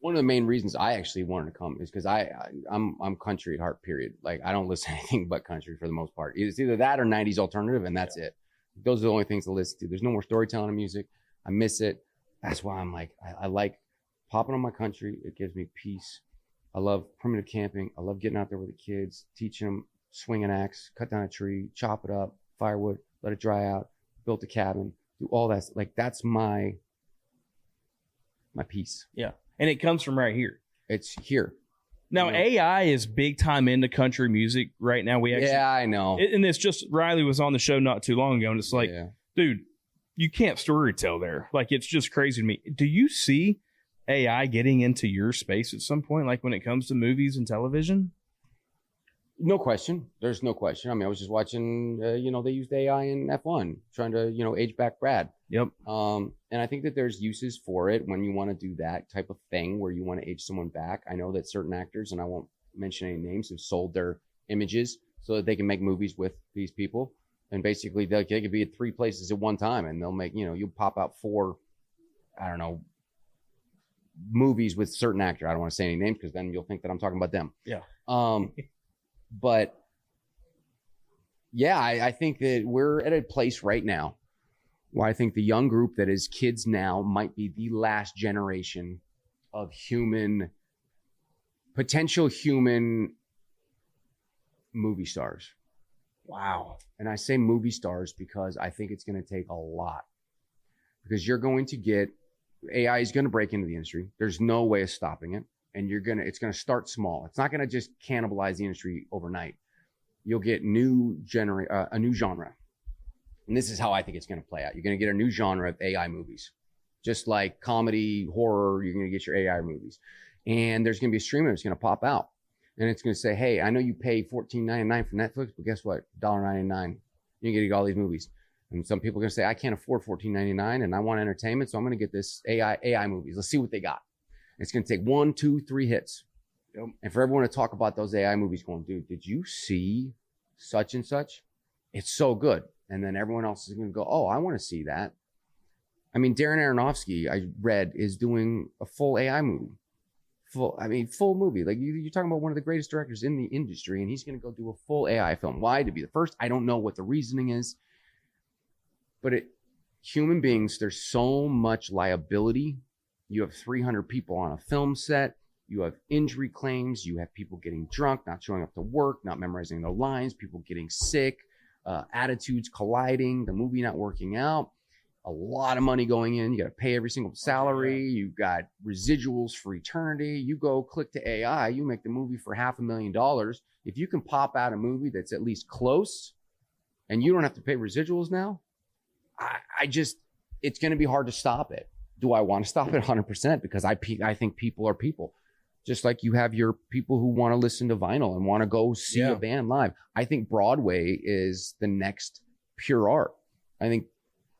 one of the main reasons I actually wanted to come is because I'm country at heart, period. Like, I don't listen to anything but country for the most part. It's either that or 90s alternative, and that's it. Those are the only things to listen to. There's no more storytelling in music. I miss it. That's why I'm like, I like popping on my country. It gives me peace. I love primitive camping. I love getting out there with the kids, teaching them, swing an axe, cut down a tree, chop it up, firewood, let it dry out, build a cabin, do all that. Like, that's my peace. Yeah. And it comes from right here. It's here. Now, AI is big time into country music right now. Yeah, I know. And it's just, Riley was on the show not too long ago, and it's like, dude, you can't storytell there. Like, it's just crazy to me. Do you see AI getting into your space at some point, like when it comes to movies and television? No question. There's no question. I mean, I was just watching, they used AI in F1, trying to, age back Brad. Yep. And I think that there's uses for it when you want to do that type of thing where you want to age someone back. I know that certain actors, and I won't mention any names, have sold their images so that they can make movies with these people. And basically, they could be at 3 places at one time, and they'll make, you'll pop out 4, I don't know, movies with certain actor. I don't want to say any names because then you'll think that I'm talking about them. Yeah. But yeah, I think that we're at a place right now where I think the young group that is kids now might be the last generation of potential human movie stars. Wow. And I say movie stars because I think it's going to take a lot. Because you're going to get, AI is going to break into the industry. There's no way of stopping it. And it's going to start small. It's not going to just cannibalize the industry overnight. You'll get a new genre. And this is how I think it's going to play out. You're going to get a new genre of AI movies. Just like comedy, horror, you're going to get your AI movies. And there's going to be a streamer that's going to pop out. And it's going to say, hey, I know you pay $14.99 for Netflix, but guess what? $1.99. You can get all these movies. And some people are going to say, I can't afford $14.99 and I want entertainment, so I'm going to get this AI movies. Let's see what they got. It's going to take 1, 2, 3 hits. Yep. And for everyone to talk about those AI movies going, dude, did you see such and such? It's so good. And then everyone else is going to go, oh, I want to see that. I mean, Darren Aronofsky, I read, is doing a full AI movie. Full movie. Like you're talking about one of the greatest directors in the industry, and he's going to go do a full AI film. Why? To be the first? I don't know what the reasoning is, but human beings, there's so much liability. You have 300 people on a film set. You have injury claims. You have people getting drunk, not showing up to work, not memorizing their lines, people getting sick, attitudes colliding, the movie not working out. A lot of money going in. You got to pay every single salary. You've got residuals for eternity. You go click to AI, you make the movie for $500,000. If you can pop out a movie that's at least close and you don't have to pay residuals now, it's going to be hard to stop it. Do I want to stop it 100%? Because I think people are people. Just like you have your people who want to listen to vinyl and want to go see a band live. I think Broadway is the next pure art. I think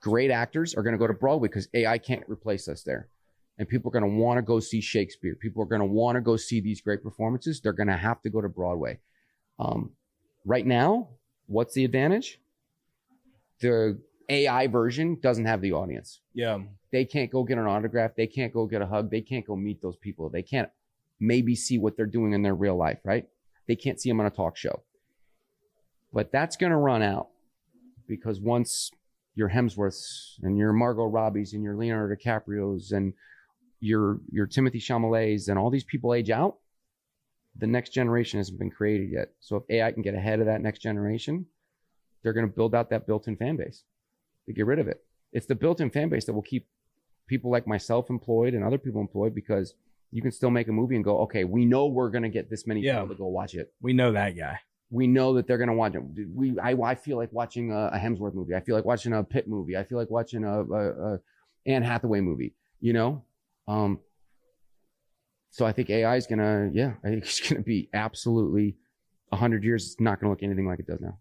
great actors are going to go to Broadway because AI can't replace us there. And people are going to want to go see Shakespeare. People are going to want to go see these great performances. They're going to have to go to Broadway. Right now, what's the advantage? The AI version doesn't have the audience. Yeah. They can't go get an autograph. They can't go get a hug. They can't go meet those people. They can't maybe see what they're doing in their real life, right? They can't see them on a talk show. But that's going to run out because once your Hemsworths and your Margot Robbies and your Leonardo DiCaprios and your Timothy Chamalets and all these people age out, the next generation hasn't been created yet. So if AI can get ahead of that next generation, they're going to build out that built-in fan base to get rid of it. It's the built-in fan base that will keep people like myself employed and other people employed because you can still make a movie and go, okay, we know we're going to get this many people to go watch it. We know that guy. We know that they're going to watch it. I feel like watching a Hemsworth movie. I feel like watching a Pitt movie. I feel like watching a Anne Hathaway movie, you know? So I think AI is going to, I think it's going to be absolutely 100 years. It's not going to look anything like it does now.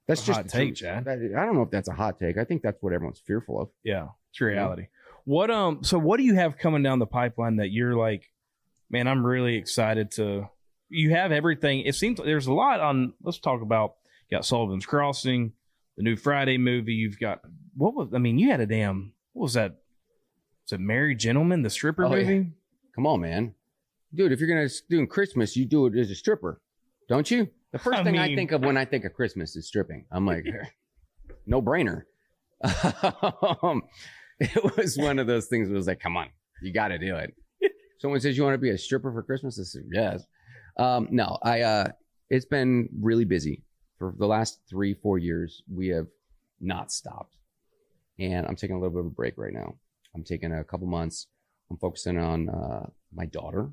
That's just a hot take, Chad. I don't know if that's a hot take. I think that's what everyone's fearful of. Yeah, it's reality. Yeah. So what do you have coming down the pipeline that you're like, man, I'm really excited to, you have everything. It seems like there's a lot on, let's talk about, you got Sullivan's Crossing, the new Friday movie. You've got, you had what was that? Was it Married Gentleman, the stripper movie? Yeah. Come on, man. Dude, if you're going to do Christmas, you do it as a stripper, don't you? The first thing I think of when I think of Christmas is stripping. I'm like, no brainer. It was one of those things that was like, come on, you got to do it. Someone says you want to be a stripper for Christmas? I said, yes. No, it's been really busy for the last 3-4 years. We have not stopped, and I'm taking a little bit of a break right now. I'm taking a couple months. I'm focusing on my daughter.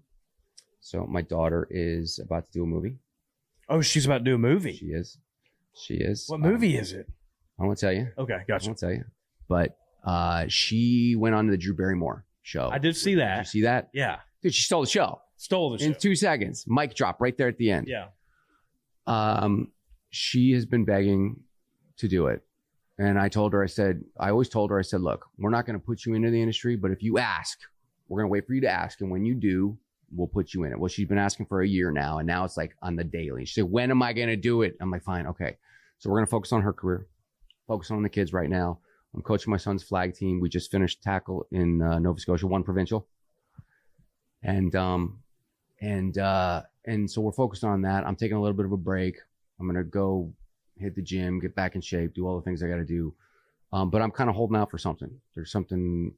So my daughter is about to do a movie. Oh, she's about to do a movie. She is. What movie is it? I won't tell you. Okay, gotcha. I won't tell you. But she went on to the Drew Barrymore show. I did see that. Did you see that? Yeah. Dude, she stole the show. In 2 seconds. Mic drop right there at the end. Yeah. She has been begging to do it. And I always told her, look, we're not going to put you into the industry, but if you ask, we're going to wait for you to ask. And when you do, we'll put you in it. Well, she's been asking for a year now, and now it's like on the daily. She said, when am I going to do it? I'm like, fine. Okay. So we're going to focus on her career, focus on the kids right now. I'm coaching my son's flag team. We just finished tackle in Nova Scotia, 1 provincial. And so we're focused on that. I'm taking a little bit of a break. I'm going to go hit the gym, get back in shape, do all the things I got to do. But I'm kind of holding out for something. There's something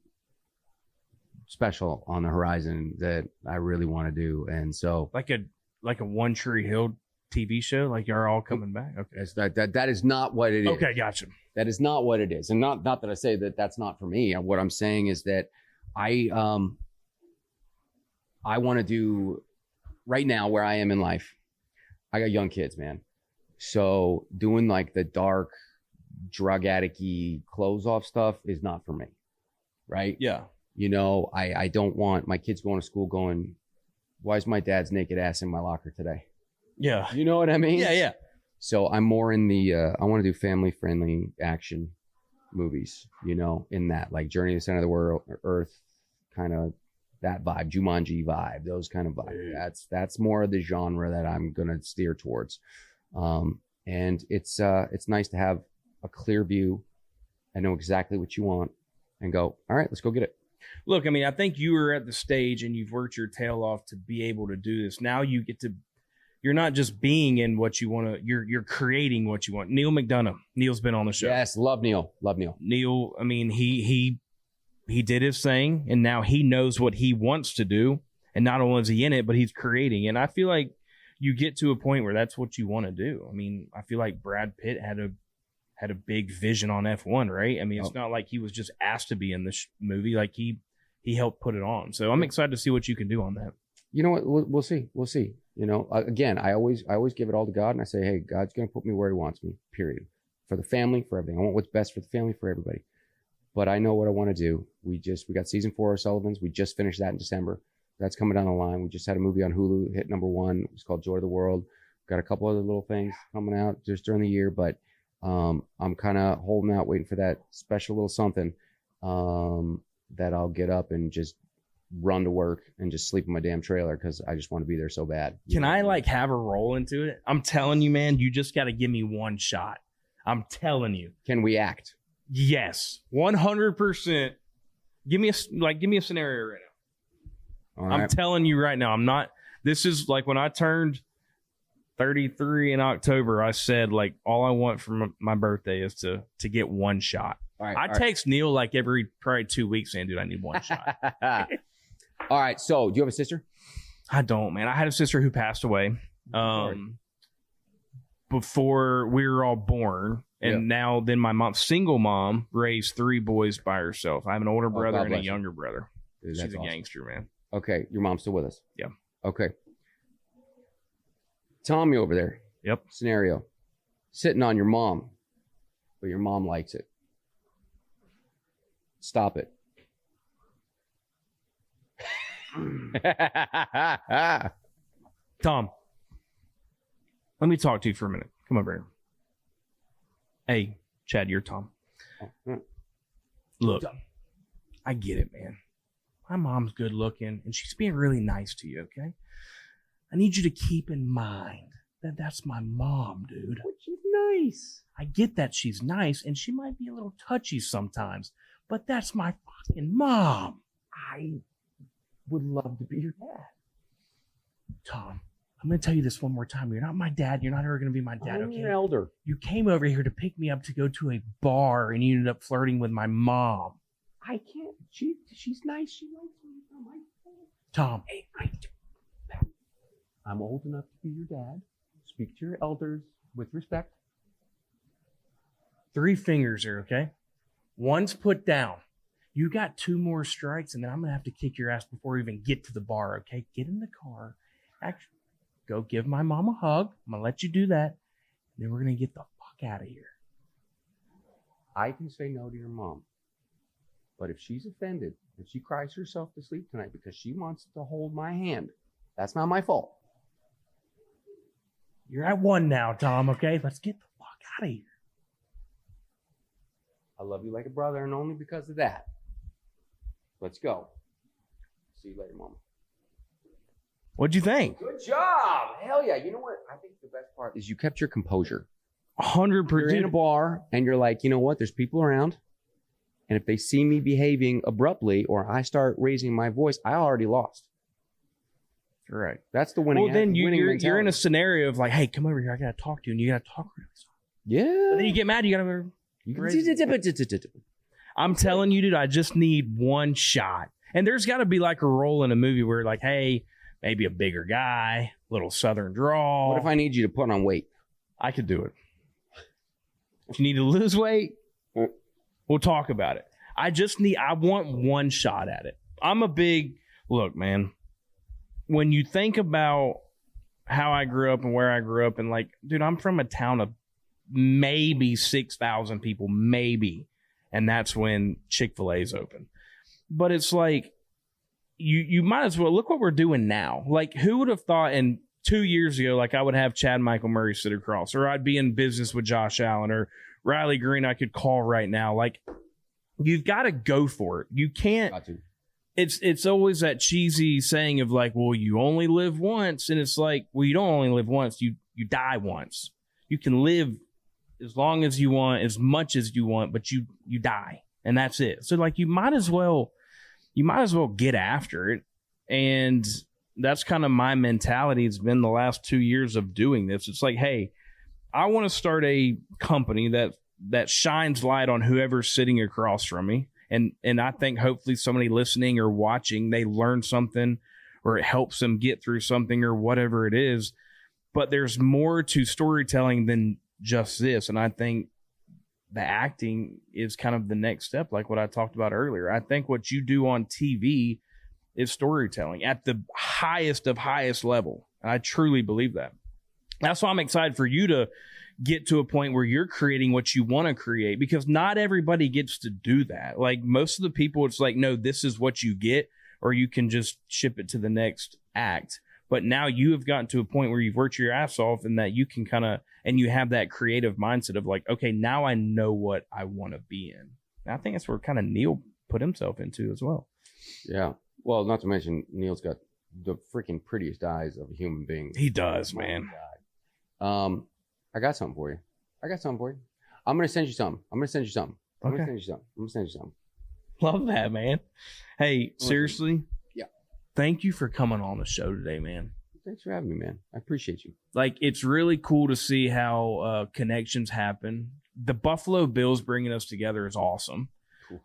special on the horizon that I really want to do. And so like a One Tree Hill TV show? Like you're all coming back? Okay. That is not what it is. Okay, gotcha. That is not what it is. And not that I say that that's not for me. What I'm saying is that I want to do right now where I am in life. I got young kids, man. So doing like the dark, drug addict-y, clothes off stuff is not for me. Right? Yeah. You know, I don't want my kids going to school going, why is my dad's naked ass in my locker today? Yeah. You know what I mean? Yeah, yeah. So I'm more in the, I want to do family-friendly action movies, you know, in that, like Journey to the Center of the World, Earth, kind of that vibe, Jumanji vibe, those kind of vibes. That's more of the genre that I'm going to steer towards. And it's nice to have a clear view and know exactly what you want and go, all right, let's go get it. Look, I mean, I think you were at the stage and you've worked your tail off to be able to do this. Now you get to, you're not just being in what you want to, you're creating what you want. Neil McDonough. Neil's been on the show. Yes, love Neil. Neil, I mean, he did his thing and now he knows what he wants to do. And not only is he in it, but he's creating. And I feel like you get to a point where that's what you want to do. I mean, I feel like Brad Pitt had a big vision on F1, right? I mean, it's not like he was just asked to be in this movie. Like he helped put it on. So I'm excited to see what you can do on that. You know what? We'll see. We'll see. You know, again, I always give it all to God, and I say, hey, God's going to put me where he wants me, period. For the family, for everything. I want what's best for the family, for everybody. But I know what I want to do. We got season 4 of Sullivan's. We just finished that in December. That's coming down the line. We just had a movie on Hulu, hit #1. It's called Joy of the World. Got a couple other little things coming out just during the year, but I'm kind of holding out, waiting for that special little something that I'll get up and just run to work and just sleep in my damn trailer because I just want to be there so bad. Can I like have a roll into it? I'm telling you, man, you just got to give me one shot. I'm telling you. Can we act? Yes, 100%. Give me a scenario right now. All right. I'm telling you right now. I'm not. This is like when I turned 33 in October. I said like all I want for my birthday is to get one shot. I text Neil like every probably 2 weeks saying, dude, I need one shot. All right. So, do you have a sister? I don't, man. I had a sister who passed away before we were all born. And now then my single mom, raised 3 boys by herself. I have an older brother and a younger brother. Dude, she's awesome. Gangster, man. Okay. Your mom's still with us? Yeah. Okay. Tommy over there. Yep. Scenario. Sitting on your mom, but your mom likes it. Stop it. Tom, let me talk to you for a minute. Come over here. Hey, Chad, you're Tom. Look, I get it, man. My mom's good looking, and she's being really nice to you, okay? I need you to keep in mind that that's my mom, dude. But she's nice. I get that she's nice, and she might be a little touchy sometimes, but that's my fucking mom. I would love to be your dad. Tom, I'm going to tell you this one more time. You're not my dad. You're not ever going to be my dad, I'm okay? your elder. You came over here to pick me up to go to a bar, and you ended up flirting with my mom. I can't. She's nice. She likes me. It's not my fault. Tom. Hey, I'm old enough to be your dad. Speak to your elders with respect. 3 fingers here, okay? One's put down. You got 2 more strikes, and then I'm going to have to kick your ass before we even get to the bar, okay? Get in the car. Actually, go give my mom a hug. I'm going to let you do that. And then we're going to get the fuck out of here. I can say no to your mom. But if she's offended, if she cries herself to sleep tonight because she wants to hold my hand, that's not my fault. You're at 1 now, Tom, okay? Let's get the fuck out of here. I love you like a brother, and only because of that. Let's go. See you later, Mama. What'd you think? Good job. Hell yeah. You know what? I think the best part is you kept your composure. 100%. You're in a bar, and you're like, you know what? There's people around. And if they see me behaving abruptly or I start raising my voice, I already lost. Right. That's the winning. Well, then you're in a scenario of like, hey, come over here. I got to talk to you. And you got to talk really soft. Yeah. But then you get mad. You got to. I'm telling you, dude, I just need one shot. And there's got to be like a role in a movie where like, hey, maybe a bigger guy, little Southern drawl. What if I need you to put on weight? I could do it. If you need to lose weight, we'll talk about it. I want one shot at it. I'm a big, look, man, when you think about how I grew up and where I grew up, and like, dude, I'm from a town of maybe 6,000 people, maybe. And that's when Chick-fil-A's open. But it's like, you might as well look what we're doing now. Like, who would have thought in 2 years ago, like I would have Chad Michael Murray sit across, or I'd be in business with Josh Allen or Riley Green I could call right now. Like, you've got to go for it. You can't. It's always that cheesy saying of like, well, you only live once. And it's like, well, you don't only live once. You die once. You can live as long as you want, as much as you want, but you die. And that's it. So like, you might as well get after it. And that's kind of my mentality. It's been the last 2 years of doing this. It's like, hey, I want to start a company that shines light on whoever's sitting across from me. And I think hopefully somebody listening or watching, they learn something or it helps them get through something or whatever it is. But there's more to storytelling than just this. And I think the acting is kind of the next step, like what I talked about earlier. I think what you do on TV is storytelling at the highest of highest level. And I truly believe that. That's why I'm excited for you to get to a point where you're creating what you want to create, because not everybody gets to do that. Like most of the people, it's like, no, this is what you get, or you can just ship it to the next act. But now you have gotten to a point where you've worked your ass off and that you can kind of, and you have that creative mindset of like, okay, now I know what I want to be in. And I think that's where kind of Neil put himself into as well. Yeah. Well, not to mention Neil's got the freaking prettiest eyes of a human being. He does, man. I got something for you. I'm going to send you something. Love that, man. Hey, seriously. Yeah. Thank you for coming on the show today, man. Thanks for having me, man. I appreciate you. Like, it's really cool to see how connections happen. The Buffalo Bills bringing us together is awesome. Cool.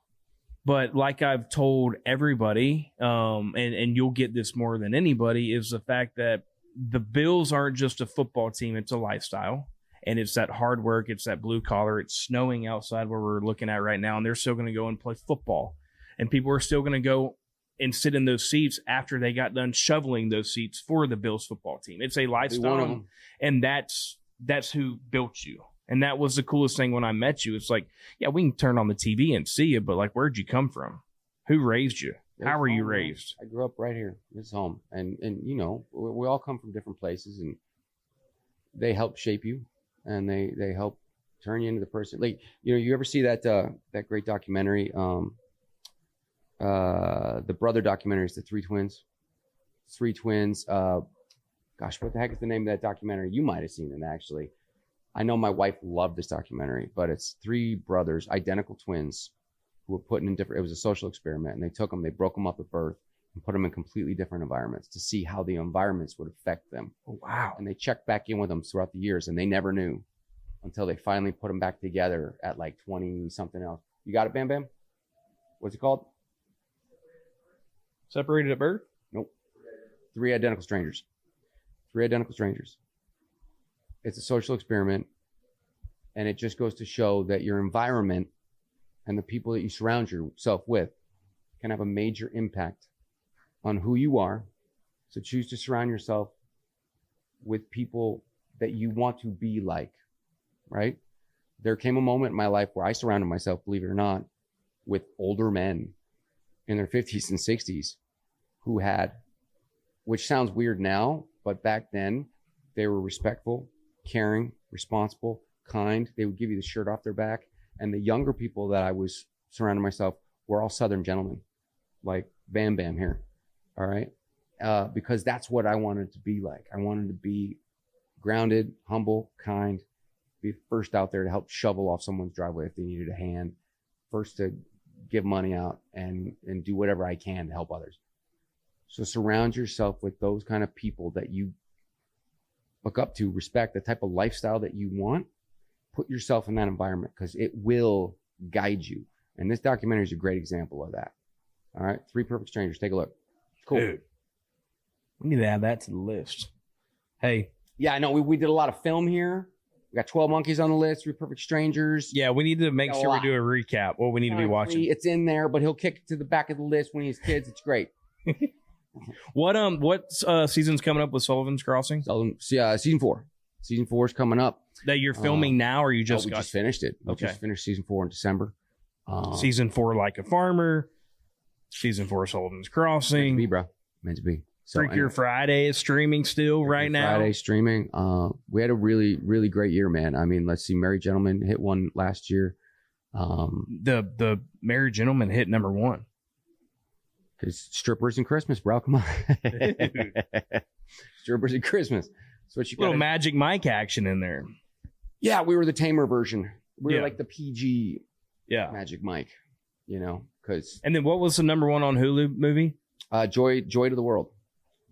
But like I've told everybody, and you'll get this more than anybody, is the fact that the Bills aren't just a football team. It's a lifestyle. And it's that hard work. It's that blue collar. It's snowing outside where we're looking at right now. And they're still going to go and play football. And people are still going to go and sit in those seats after they got done shoveling those seats for the Bills football team. It's a lifestyle. And that's who built you. And that was the coolest thing when I met you. It's like, yeah, we can turn on the TV and see you, but like, where'd you come from? Who raised you? How were you raised? I grew up right here. This is home. And you know, we all come from different places, and they help shape you. And they help turn you into the person. Like, you know, you ever see that great documentary, the brother documentary, is the Three Twins. Gosh, what the heck is the name of that documentary? You might have seen it, actually. I know my wife loved this documentary, but it's three brothers, identical twins, who were put in different. It was a social experiment, and they broke them up at birth and put them in completely different environments to see how the environments would affect them. Oh, wow. And they checked back in with them throughout the years, and they never knew until they finally put them back together at like 20 something else. You got it, Bam Bam? What's it called? Separated at birth? Nope. Three identical strangers. It's a social experiment, and it just goes to show that your environment and the people that you surround yourself with can have a major impact on who you are. So choose to surround yourself with people that you want to be like, right? There came a moment in my life where I surrounded myself, believe it or not, with older men in their 50s and 60s who had, which sounds weird now, but back then they were respectful, caring, responsible, kind. They would give you the shirt off their back. And the younger people that I was surrounding myself were all Southern gentlemen, like Bam Bam here. All right. Because that's what I wanted to be like. I wanted to be grounded, humble, kind, be first out there to help shovel off someone's driveway if they needed a hand, first to give money out and do whatever I can to help others. So surround yourself with those kind of people that you look up to, respect, the type of lifestyle that you want. Put yourself in that environment because it will guide you. And this documentary is a great example of that. All right. Three Perfect Strangers. Take a look. Cool. Dude, We need to add that to the list. Hey. Yeah, I know. We did a lot of film here. We got 12 Monkeys on the list, 3 Perfect Strangers. Yeah, we need to make sure we do a recap. What we need to be watching. It's in there, but he'll kick it to the back of the list when he has kids. It's great. What season's coming up with Sullivan's Crossing? Season 4. Season 4 is coming up. That you're filming now, or you just just finished it. We Okay. just finished season 4 in December. Season 4, Like a Farmer. Season 4, Sullivan's Crossing. Meant to be, bro. Meant to be. So, Freakier Friday is streaming still right now. Friday streaming. We had a really, really great year, man. I mean, let's see. Married Gentlemen hit one last year. The Married Gentleman hit number 1. Because strippers and Christmas, bro. Come on. Strippers and Christmas. That's what you got. Little Magic Mike action in there. Yeah, we were the tamer version. We were Yeah. like the PG Yeah. Magic Mike, because And then what was the number 1 on Hulu movie? Joy to the World.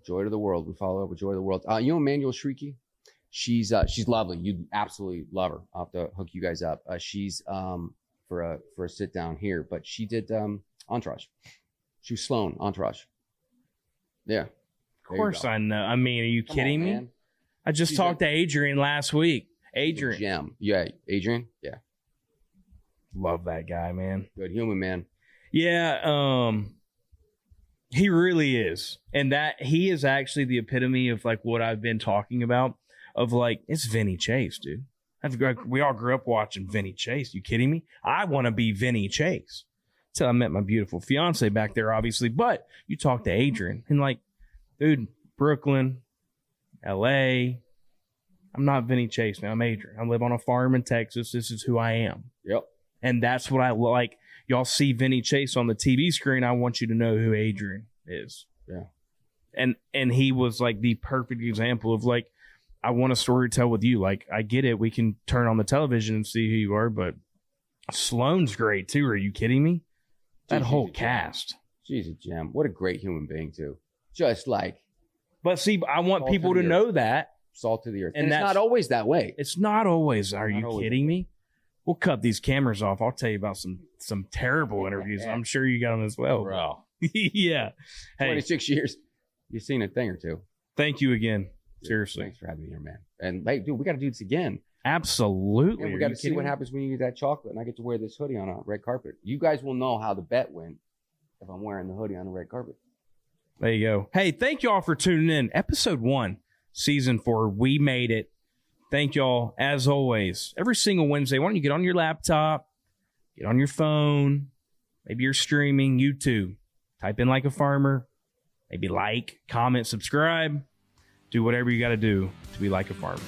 Joy to the World. We follow up with Joy to the World. Emmanuel Shrieky? She's lovely. You'd absolutely love her. I'll have to hook you guys up. She's for a sit down here, but she did Entourage. She was Sloane, Entourage. Yeah. Of course I know. I mean, are you kidding me? Man. I just talked to Adrian last week. Adrian. Gem. Yeah, Adrian. Yeah. Love that guy, man. Good human, man. Yeah, he really is. And that he is actually the epitome of like what I've been talking about of like, it's Vinny Chase, dude. We all grew up watching Vinny Chase. You kidding me? I want to be Vinny Chase. Till I met my beautiful fiance back there, obviously. But you talk to Adrian and like, dude, Brooklyn, LA. I'm not Vinny Chase, man. I'm Adrian. I live on a farm in Texas. This is who I am. Yep. And that's what I like. Y'all see Vinny Chase on the TV screen. I want you to know who Adrian is. Yeah. And he was like the perfect example of like, I want a story to tell with you. Like, I get it. We can turn on the television and see who you are, but Sloane's great too. Are you kidding me? That whole cast. She's a gem. What a great human being too. Just like. But see, I want people to know that. Salt to the earth. And it's not always that way. It's not always. Are you kidding me? We'll cut these cameras off. I'll tell you about some terrible interviews. I'm sure you got them as well. Bro. Yeah. Hey, 26 years. You've seen a thing or two. Thank you again. Seriously. Thanks for having me here, man. And hey, dude, we got to do this again. Absolutely. And we got to see what happens when you eat that chocolate and I get to wear this hoodie on a red carpet. You guys will know how the bet went if I'm wearing the hoodie on the red carpet. There you go. Hey, thank y'all for tuning in. Episode 1, season 4. We made it. Thank y'all, as always. Every single Wednesday, why don't you get on your laptop, get on your phone, maybe you're streaming, YouTube. Type in Like a Farmer. Maybe like, comment, subscribe. Do whatever you got to do to be like a farmer.